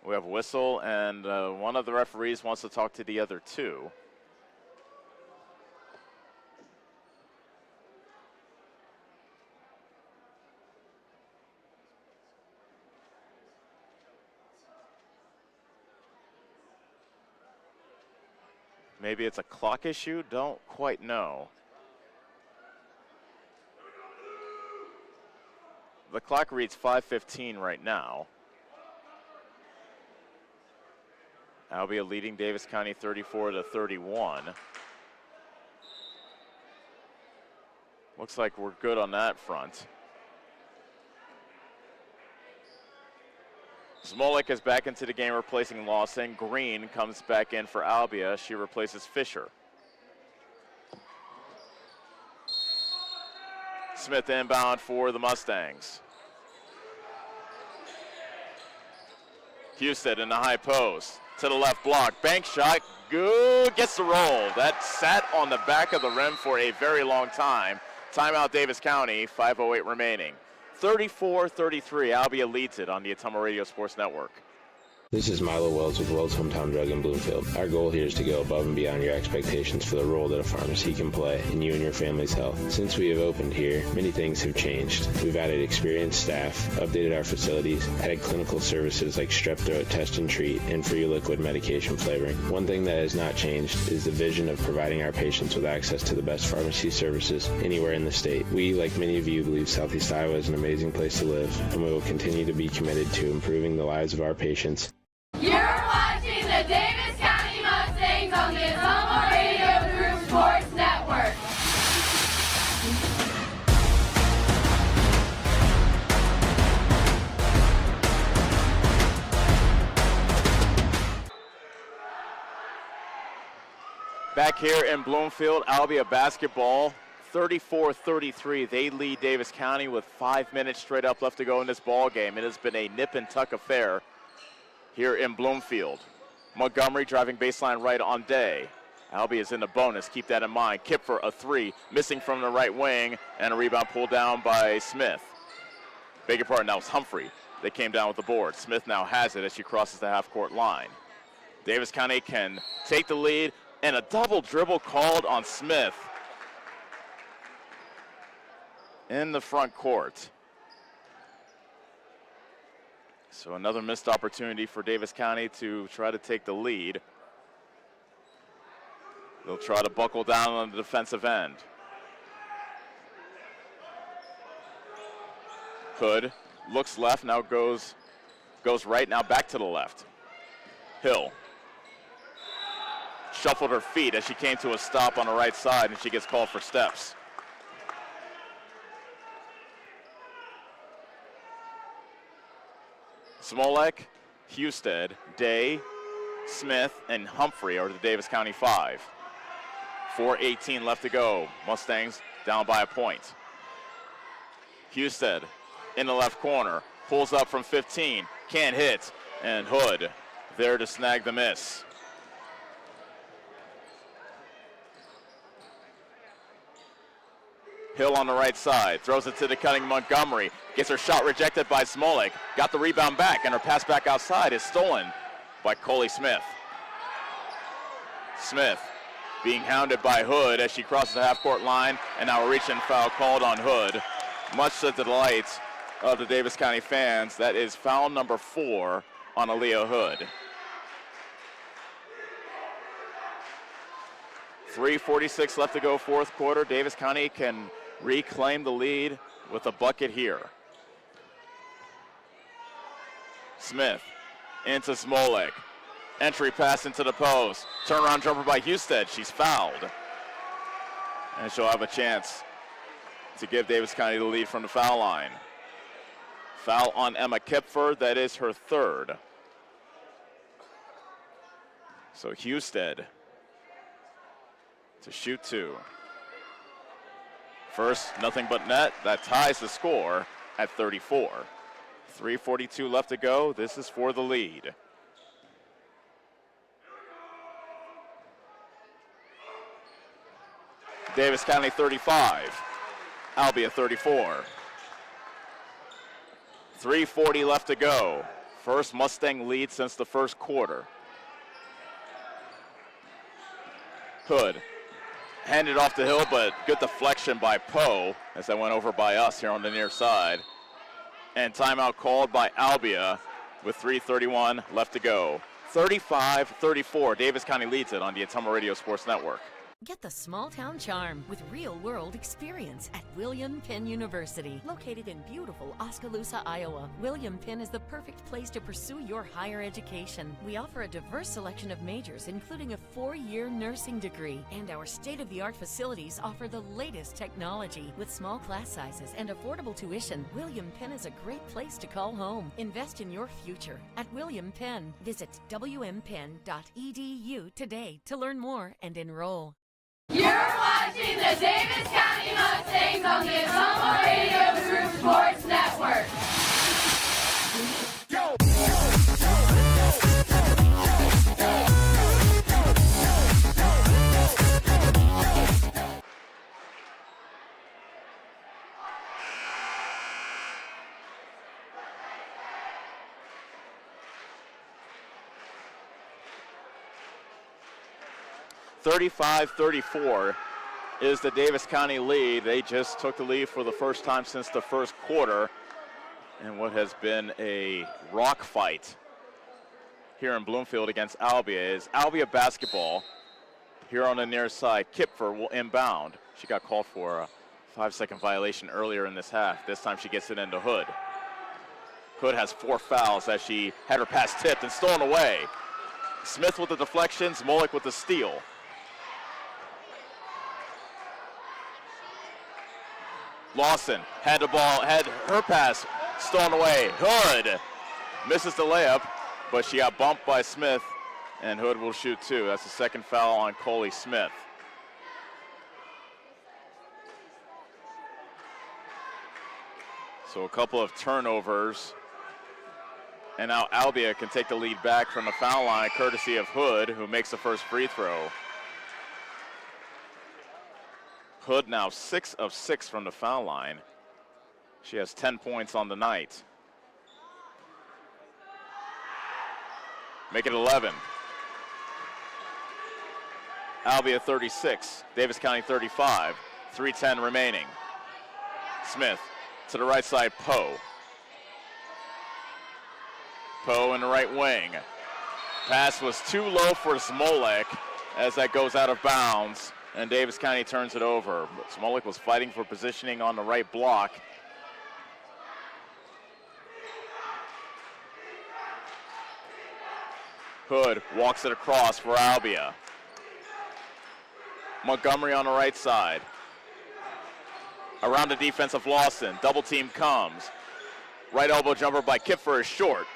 [SPEAKER 2] We have a whistle, and one of the referees wants to talk to the other two. Maybe it's a clock issue, don't quite know. The clock reads 5:15 right now. Albia leading Davis County 34-31. Looks like we're good on that front. Smolik is back into the game replacing Lawson. Green comes back in for Albia. She replaces Fisher. Smith inbound for the Mustangs. Husted in the high post. To the left block, bank shot, good, gets the roll. That sat on the back of the rim for a very long time. Timeout Davis County, 5:08 remaining. 34-33, Albia leads it on the Ottumwa Radio Sports Network.
[SPEAKER 12] This is Milo Wells with Wells Hometown Drug in Bloomfield. Our goal here is to go above and beyond your expectations for the role that a pharmacy can play in you and your family's health. Since we have opened here, many things have changed. We've added experienced staff, updated our facilities, added clinical services like strep throat test and treat, and free liquid medication flavoring. One thing that has not changed is the vision of providing our patients with access to the best pharmacy services anywhere in the state. We, like many of you, believe Southeast Iowa is an amazing place to live, and we will continue to be committed to improving the lives of our patients.
[SPEAKER 4] You're watching the Davis County Mustangs on the Ottumwa Radio Group Sports Network.
[SPEAKER 2] Back here in Bloomfield, Albia basketball, 34-33. They lead Davis County with 5 minutes straight up left to go in this ball game. It has been a nip and tuck affair here in Bloomfield. Montgomery driving baseline right on Day. Albia is in the bonus, keep that in mind. Kipfer, a 3, missing from the right wing, and a rebound pulled down by Smith. Beg your pardon, that was Humphrey. They came down with the board. Smith now has it as she crosses the half-court line. Davis County can take the lead, and a double dribble called on Smith in the front court. So another missed opportunity for Davis County to try to take the lead. They'll try to buckle down on the defensive end. Hood looks left, now goes right, now back to the left. Hill. shuffled her feet as she came to a stop on the right side, and she gets called for steps. Smolek, Husted, Day, Smith, and Humphrey are the Davis County 5. 4:18 left to go. Mustangs down by a point. Husted in the left corner, pulls up from 15, can't hit, and Hood there to snag the miss. Hill on the right side, throws it to the cutting Montgomery, gets her shot rejected by Smolek, got the rebound back, and her pass back outside is stolen by Coley Smith. Smith being hounded by Hood as she crosses the half-court line, and now a reach-in foul called on Hood. Much to the delight of the Davis County fans, that is foul number 4 on Aaliyah Hood. 3:46 left to go, fourth quarter. Davis County can reclaim the lead with a bucket here. Smith into Smolek. Entry pass into the post. Turnaround jumper by Husted. She's fouled. And she'll have a chance to give Davis County the lead from the foul line. Foul on Emma Kipfer. That is her third. So Husted to shoot 2. First, nothing but net. That ties the score at 34. 3:42 left to go. This is for the lead. Davis County 35, Albia 34. 3:40 left to go. First Mustang lead since the first quarter. Hood handed off to Hill, but good deflection by Poe as that went over by us here on the near side. And timeout called by Albia with 3:31 left to go. 35-34, Davis County leads it on the Ottumwa Radio Sports Network.
[SPEAKER 18] Get the small town charm with real-world experience at William Penn University. Located in beautiful Oskaloosa, Iowa, William Penn is the perfect place to pursue your higher education. We offer a diverse selection of majors, including a 4-year nursing degree. And our state-of-the-art facilities offer the latest technology. With small class sizes and affordable tuition, William Penn is a great place to call home. Invest in your future at William Penn. Visit wmpenn.edu today to learn more and enroll.
[SPEAKER 4] You're watching the Davis County Mustangs on the Ottumwa Radio Group Sports Network. Go! 35-34 is the Davis County lead. They just took the lead for the first time since the first quarter in what has been a rock fight here in Bloomfield against Albia. Is Albia basketball here on the near side. Kipfer will inbound. She got called for a 5-second violation earlier in this half. This time she gets it into Hood. Hood has 4 fouls as she had her pass tipped and stolen away. Smith with the deflections, Molik with the steal. Lawson had the ball, had her pass stolen away. Hood misses the layup, but she got bumped by Smith, and Hood will shoot 2. That's the second foul on Coley Smith. So a couple of turnovers. And now Albia can take the lead back from the foul line, courtesy of Hood, who makes the first free throw. Hood now 6 of 6 from the foul line. She has 10 points on the night. Make it 11. Albia 36, Davis County 35, 3:10 remaining. Smith to the right side, Poe. Poe in the right wing. Pass was too low for Smolek as that goes out of bounds, and Davis County turns it over. But Smolek was fighting for positioning on the right block. Hood walks it across for Albia. Montgomery on the right side. Around the defense of Lawson. Double team comes. Right elbow jumper by Kipfer is short.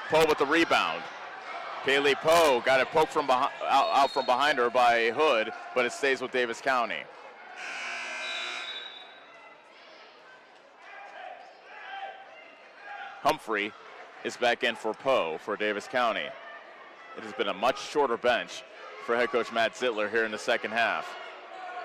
[SPEAKER 4] Poe with the rebound. Kaylee Poe got it poked from out from behind her by Hood, but it stays with Davis County. Humphrey is back in for Poe for Davis County. It has been a much shorter bench for head coach Matt Zittler here in the second half.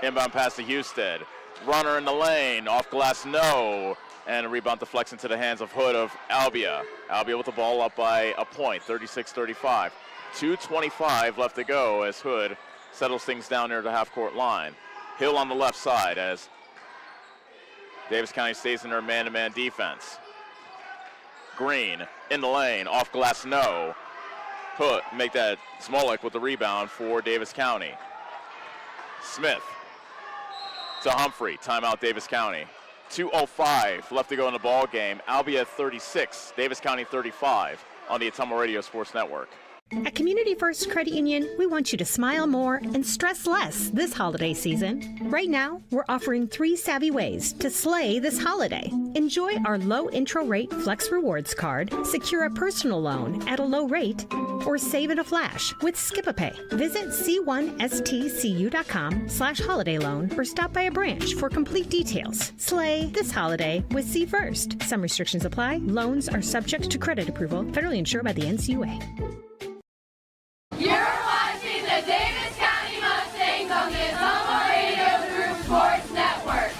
[SPEAKER 4] Inbound pass to Husted. Runner in the lane, off glass, no. And a rebound deflects into the hands of Hood of Albia. Albia with the ball up by a point, 36-35. 2:25 left to go as Hood settles things down near the half-court line. Hill on the left side as Davis County stays in their man-to-man defense. Green in the lane, off glass, no. Hood make that Smolik with the rebound for Davis County. Smith to Humphrey, timeout Davis County. 2:05 left to go in the ball game. Albia 36, Davis County 35 on the Ottumwa Radio Sports Network.
[SPEAKER 3] At Community First Credit Union, we want you to smile more and stress less this holiday season. Right now, we're offering 3 savvy ways to slay this holiday. Enjoy our low intro rate Flex Rewards card, secure a personal loan at a low rate, or save in a flash with Skip-a-Pay. Visit c1stcu.com/holiday loan or stop by a branch for complete details. Slay this holiday with C First. Some restrictions apply. Loans are subject to credit approval, federally insured by the NCUA.
[SPEAKER 9] You're watching the Davis County Mustangs on the Ottumwa Radio Group Sports Network.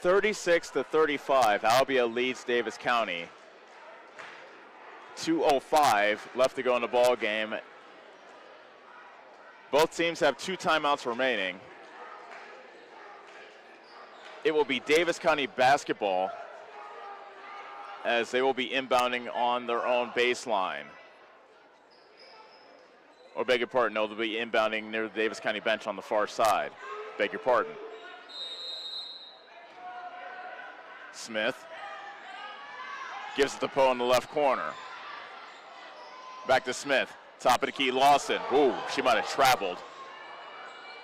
[SPEAKER 4] (36-35). Albia leads Davis County. 2:05 left to go in the ball game. Both teams have 2 timeouts remaining. It will be Davis County basketball as they will be inbounding on their own baseline. Or beg your pardon, no, they'll be inbounding near the Davis County bench on the far side. Beg your pardon. Smith gives it to Poe in the left corner. Back to Smith. Top of the key, Lawson. Ooh, she might have traveled.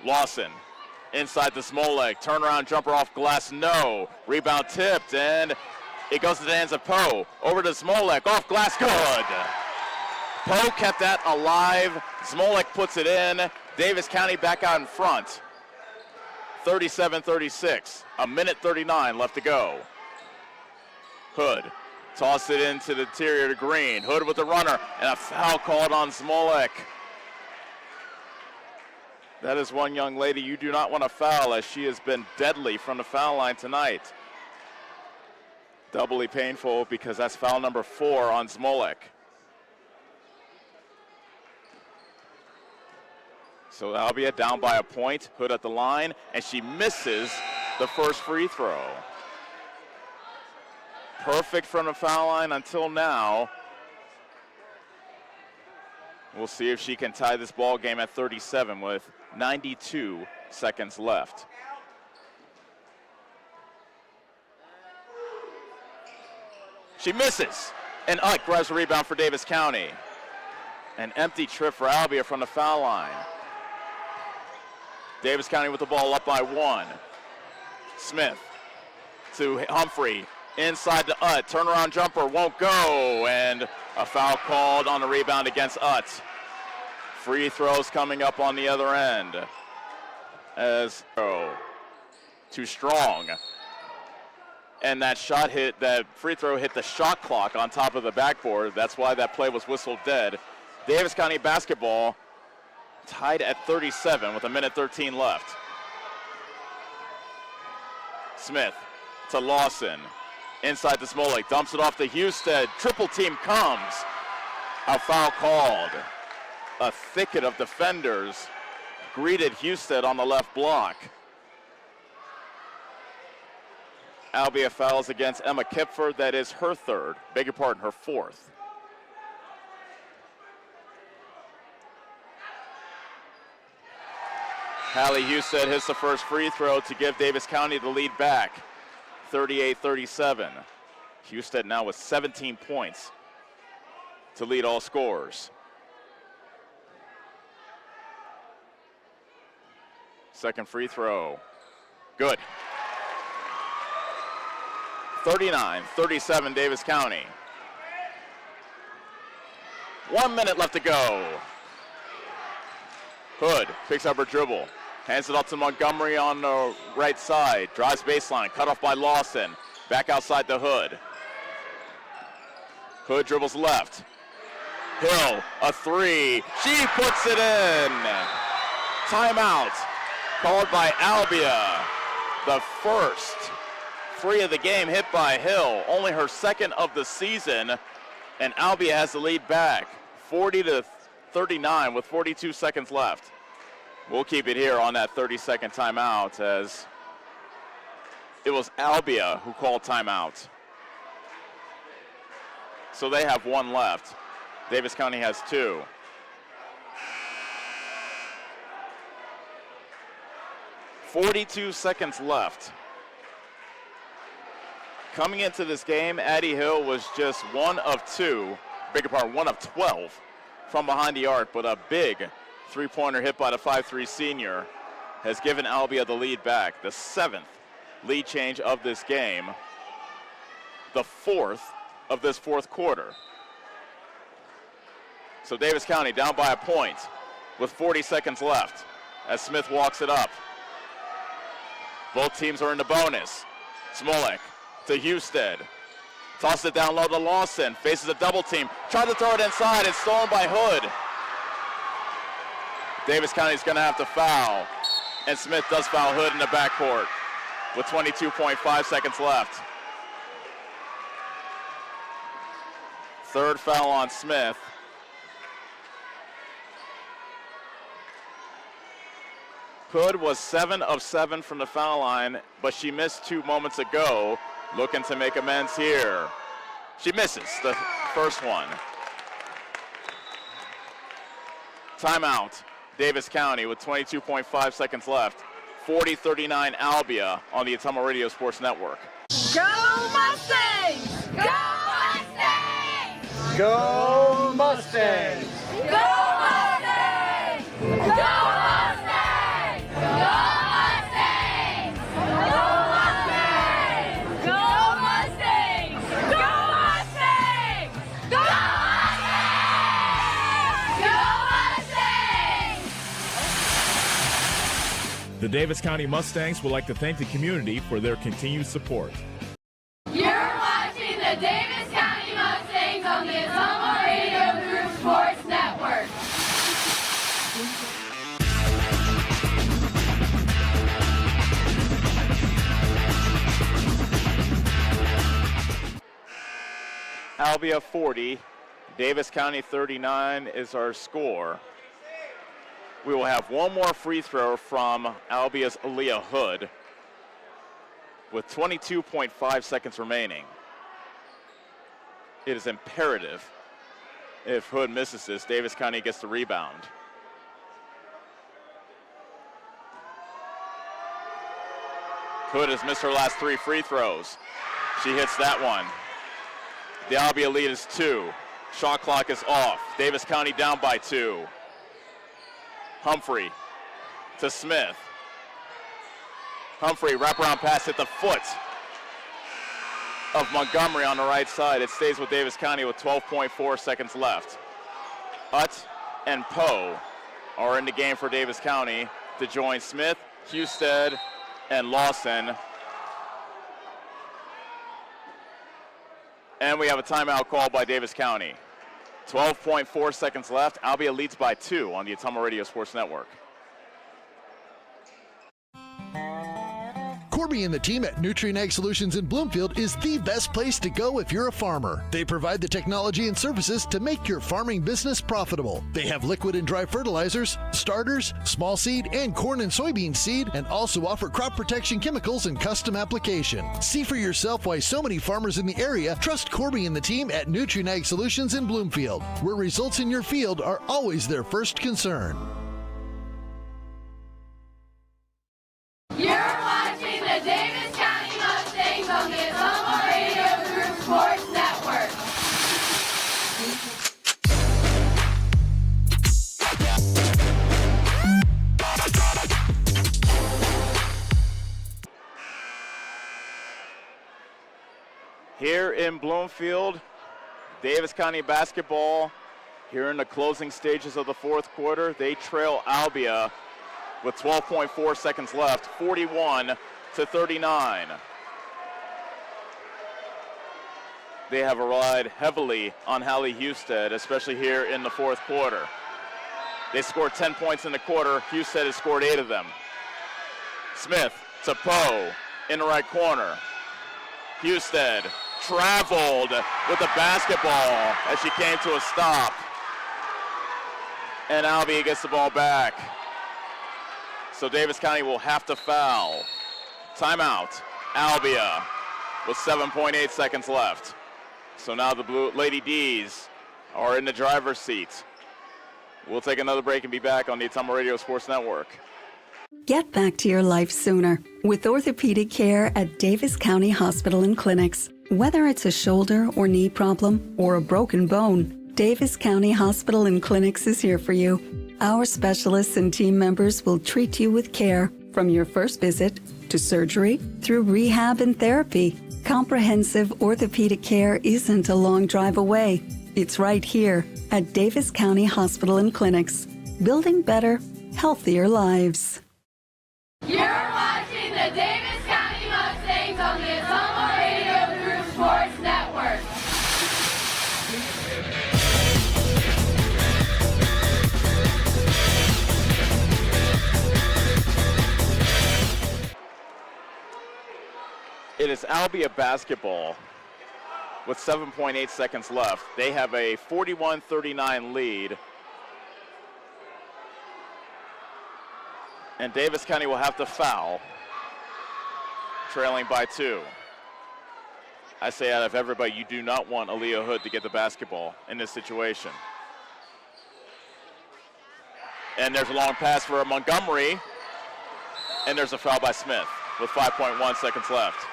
[SPEAKER 4] Lawson inside the small leg. Turnaround jumper off glass, no. Rebound tipped, and it goes to the hands of Poe. Over to Smolek, off glass, good. Poe kept that alive. Smolek puts it in. Davis County back out in front. 37-36. 1:39 left to go. Hood. Toss it into the interior to Green. Hood with the runner, and a foul called on Smolek. That is one young lady you do not want to foul, as she has been deadly from the foul line tonight. Doubly painful because that's foul number 4 on Smolek. So Albia down by a point. Hood at the line, and she misses the first free throw. Perfect from the foul line until now. We'll see if she can tie this ball game at 37 with 92 seconds left. She misses, and Utt grabs the rebound for Davis County. An empty trip for Albia from the foul line. Davis County with the ball up by 1. Smith to Humphrey. Inside to Utt, turnaround jumper won't go, and a foul called on the rebound against Utt. Free throws coming up on the other end. As too strong. And that free throw hit the shot clock on top of the backboard. That's why that play was whistled dead. Davis County basketball tied at 37 with 1:13 left. Smith to Lawson. Inside to Smolek, dumps it off to Husted. Triple team comes. A foul called. A thicket of defenders greeted Husted on the left block. Albia fouls against Emma Kipford. That is her 3rd. Beg your pardon, her 4th. Hallie Husted hits the first free throw to give Davis County the lead back. 38-37. Husted now with 17 points to lead all scorers. Second free throw. Good. 39-37 Davis County. 1 minute left to go. Hood picks up her dribble. Hands it up to Montgomery on the right side. Drives baseline. Cut off by Lawson. Back outside the Hood. Hood dribbles left. Hill, a three. She puts it in. Timeout called by Albia. The first free of the game hit by Hill. Only her second of the season. And Albia has the lead back. 40-39 with 42 seconds left. We'll keep it here on that 30-second timeout as it was Albia who called timeout. So they have one left. Davis County has two. .42 seconds left. Coming into this game, Addie Hill was just one of 12 from behind the arc, but a big three-pointer hit by the 5'3" senior has given Albia the lead back. The 7th lead change of this game. The 4th of this fourth quarter. So Davis County down by a point with 40 seconds left as Smith walks it up. Both teams are in the bonus. Smolik to Husted. Tosses it down low to Lawson. Faces a double team. Tried to throw it inside. It's stolen by Hood. Davis County's going to have to foul. And Smith does foul Hood in the backcourt with 22.5 seconds left. Third foul on Smith. Hood was 7 of 7 from the foul line, but she missed 2 moments ago. Looking to make amends here. She misses the first one. Timeout, Davis County with 22.5 seconds left. 40-39 Albia on the Ottumwa Radio Sports Network.
[SPEAKER 9] Go Mustangs! Go Mustangs!
[SPEAKER 19] Go Mustangs!
[SPEAKER 9] Go Mustangs! Go Mustangs! Go Mustangs! Go Mustangs! Go Mustangs! Go Mustangs! Go Mustangs!
[SPEAKER 6] The Davis County Mustangs would like to thank the community for their continued support.
[SPEAKER 9] You're watching the Davis County Mustangs on the Ottumwa Radio Group Sports Network.
[SPEAKER 4] Albia 40, Davis County 39 is our score. We will have one more free throw from Albia's Aaliyah Hood with 22.5 seconds remaining. It is imperative if Hood misses this, Davis County gets the rebound. Hood has missed her last 3 free throws. She hits that one. The Albia lead is 2. Shot clock is off. Davis County down by 2. Humphrey to Smith. Humphrey, wraparound pass at the foot of Montgomery on the right side. It stays with Davis County with 12.4 seconds left. Utt and Poe are in the game for Davis County to join Smith, Husted, and Lawson. And we have a timeout called by Davis County. 12.4 seconds left. Albia leads by 2 on the Ottumwa Radio Sports Network.
[SPEAKER 1] Corby and the team at Nutrient Ag Solutions in Bloomfield is the best place to go if you're a farmer. They provide the technology and services to make your farming business profitable. They have liquid and dry fertilizers, starters, small seed, and corn and soybean seed, and also offer crop protection chemicals and custom application. See for yourself why so many farmers in the area trust Corby and the team at Nutrient Ag Solutions in Bloomfield, where results in your field are always their first concern.
[SPEAKER 9] You're watching the Davis County Mustangs on
[SPEAKER 4] in Bloomfield. Davis County basketball here in the closing stages of the fourth quarter. They trail Albia with 12.4 seconds left, 41-39. They have relied heavily on Hallie Husted, especially here in the fourth quarter. They scored 10 points in the quarter. Husted has scored 8 of them. Smith to Poe in the right corner. Husted traveled with the basketball as she came to a stop. And Albia gets the ball back. So Davis County will have to foul. Timeout. Albia with 7.8 seconds left. So now the Blue Lady D's are in the driver's seat. We'll take another break and be back on the Ottumwa Radio Sports Network.
[SPEAKER 7] Get back to your life sooner with orthopedic care at Davis County Hospital and Clinics. Whether it's a shoulder or knee problem or a broken bone, Davis County Hospital and Clinics is here for you. Our specialists and team members will treat you with care from your first visit to surgery through rehab and therapy. Comprehensive orthopedic care isn't a long drive away. It's right here at Davis County Hospital and Clinics, building better, healthier lives.
[SPEAKER 9] You're watching the Davis County Mustangs on the Ottumwa Radio Group Sports Network.
[SPEAKER 4] It is Albia basketball with 7.8 seconds left. They have a 41-39 lead. And Davis County will have to foul, trailing by 2. I say out of everybody, you do not want Aaliyah Hood to get the basketball in this situation. And there's a long pass for Montgomery. And there's a foul by Smith with 5.1 seconds left.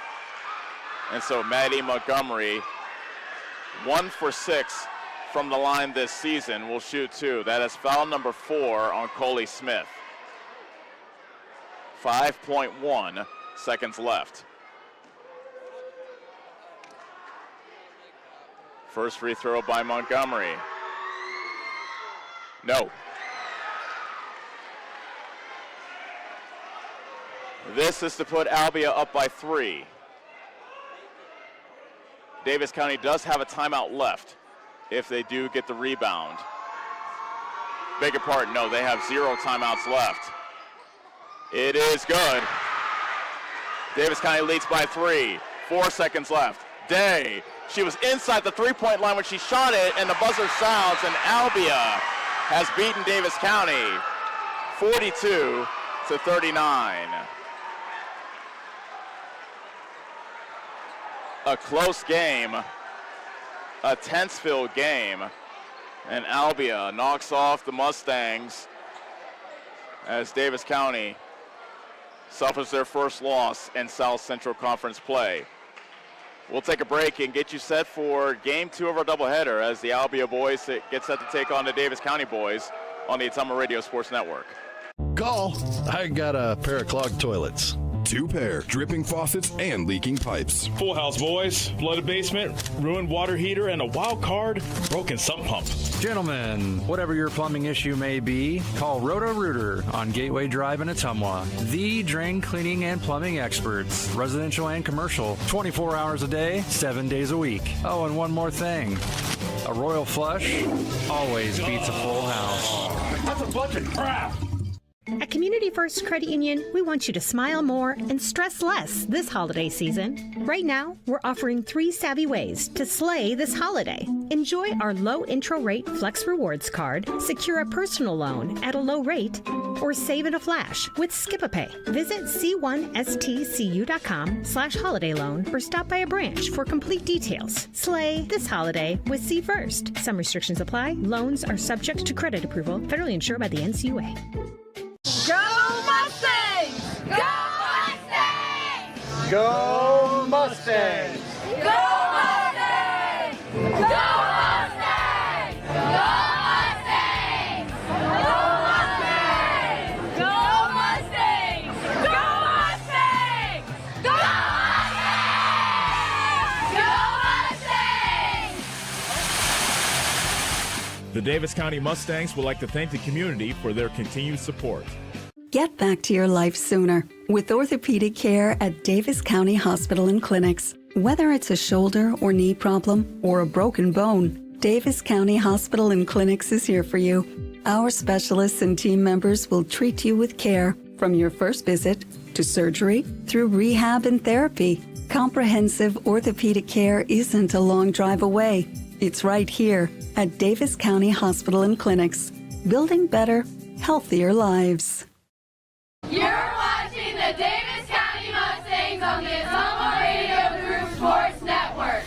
[SPEAKER 4] And so Maddie Montgomery, 1 for 6 from the line this season, will shoot 2. That is foul number 4 on Coley Smith. 5.1 seconds left. First free throw by Montgomery. No. This is to put Albia up by 3. Davis County does have a timeout left if they do get the rebound. Beg your pardon, no, they have 0 timeouts left. It is good. Davis County leads by 3. 4 seconds left. Day, she was inside the three-point line when she shot it, and the buzzer sounds, and Albia has beaten Davis County 42-39. A close game, a tense-filled game, and Albia knocks off the Mustangs as Davis County suffers their first loss in South Central Conference play. We'll take a break and get you set for game 2 of our doubleheader as the Albia boys get set to take on the Davis County boys on the Ottumwa Radio Sports Network.
[SPEAKER 1] Call. I got a pair of clogged toilets.
[SPEAKER 8] 2 pair, dripping faucets and leaking pipes.
[SPEAKER 6] Full house, boys. Flooded basement, ruined water heater, and a wild card, broken sump pump.
[SPEAKER 5] Gentlemen, whatever your plumbing issue may be, call Roto-Rooter on Gateway Drive in Ottumwa. The drain cleaning and plumbing experts, residential and commercial, 24 hours a day, 7 days a week. Oh, and one more thing. A royal flush always beats a full house.
[SPEAKER 19] That's a bunch of crap.
[SPEAKER 3] At Community First Credit Union, we want you to smile more and stress less this holiday season. Right now, we're offering 3 savvy ways to slay this holiday. Enjoy our low intro rate Flex Rewards card, secure a personal loan at a low rate, or save in a flash with Skip-a-Pay. Visit c1stcu.com/holiday loan or stop by a branch for complete details. Slay this holiday with C First. Some restrictions apply. Loans are subject to credit approval, federally insured by the NCUA.
[SPEAKER 9] Go Mustangs! Go Mustangs!
[SPEAKER 19] Go Mustangs!
[SPEAKER 9] Go Mustangs! Go Mustangs! Go Mustangs! Go Mustangs! Go Mustangs! Go Mustangs! Go Mustangs! Go Mustangs!
[SPEAKER 6] The Davis County Mustangs would like to thank the community for their continued support.
[SPEAKER 7] Get back to your life sooner with orthopedic care at Davis County Hospital and Clinics. Whether it's a shoulder or knee problem or a broken bone, Davis County Hospital and Clinics is here for you. Our specialists and team members will treat you with care from your first visit to surgery through rehab and therapy. Comprehensive orthopedic care isn't a long drive away. It's right here at Davis County Hospital and Clinics, building better, healthier lives.
[SPEAKER 9] You're watching the Davis County Mustangs on the Ottumwa Radio Group Sports Network.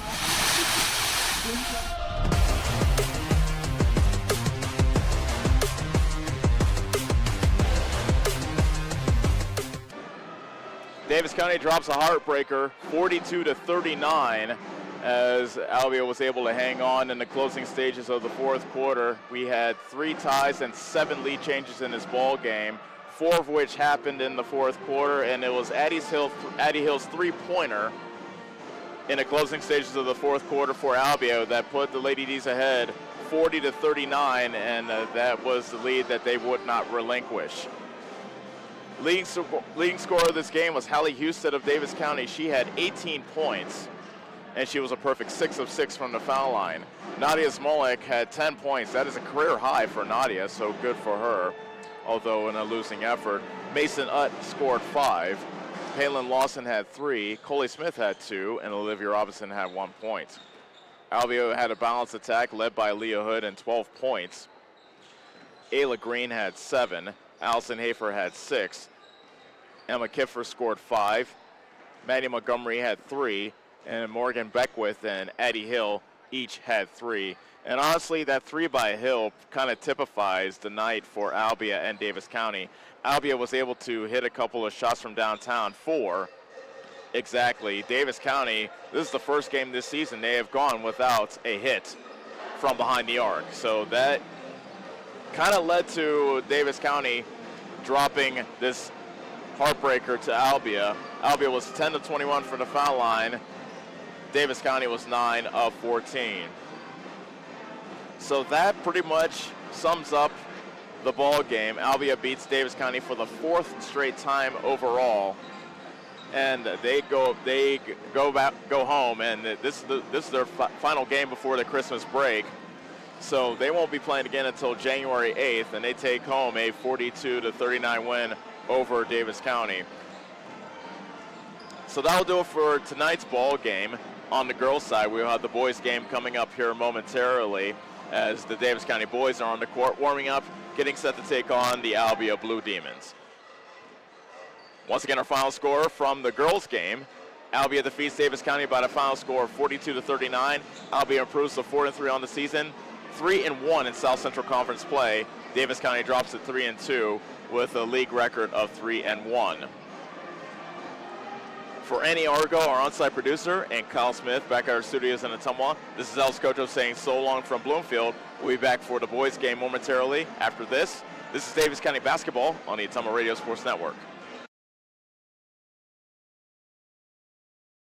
[SPEAKER 4] Davis County drops a heartbreaker, 42-39, as Albia was able to hang on in the closing stages of the fourth quarter. We had 3 ties and 7 lead changes in this ball game, 4 of which happened in the fourth quarter, and it was Addy Hill's three-pointer in the closing stages of the fourth quarter for Albia that put the Lady D's ahead 40-39, and that was the lead that they would not relinquish. Leading scorer of this game was Hallie Husted of Davis County. She had 18 points, and she was a perfect 6 of 6 from the foul line. Nadia Smolek had 10 points. That is a career high for Nadia, so good for her, although in a losing effort. Mason Utt scored 5. Palin Lawson had 3. Coley Smith had 2, and Olivia Robinson had 1 point. Albia had a balanced attack led by Leah Hood and 12 points. Ayla Green had 7. Allison Hafer had 6. Emma Kiffer scored 5. Maddie Montgomery had 3. And Morgan Beckwith and Addie Hill each had 3. And honestly, that 3 by Hill kind of typifies the night for Albia and Davis County. Albia was able to hit a couple of shots from downtown, 4 exactly. Davis County, this is the first game this season they have gone without a hit from behind the arc. So that kind of led to Davis County dropping this heartbreaker to Albia. Albia was 10 of 21 from the foul line. Davis County was 9 of 14. So that pretty much sums up the ball game. Albia beats Davis County for the 4th straight time overall, and they go home, and this is their final game before the Christmas break. So they won't be playing again until January 8th, and they take home a 42-39 win over Davis County. So that'll do it for tonight's ball game. On the girls' side, we'll have the boys' game coming up here momentarily as the Davis County boys are on the court warming up, getting set to take on the Albia Blue Demons. Once again, our final score from the girls' game. Albia defeats Davis County by a final score of 42-39. Albia improves to 4-3 on the season, 3-1 in South Central Conference play. Davis County drops to 3-2 with a league record of 3-1. For Annie Argo, our on-site producer, and Kyle Smith back at our studios in Ottumwa, this is El Scoto saying so long from Bloomfield. We'll be back for the boys' game momentarily after this. This is Davis County basketball on the Ottumwa Radio Sports Network.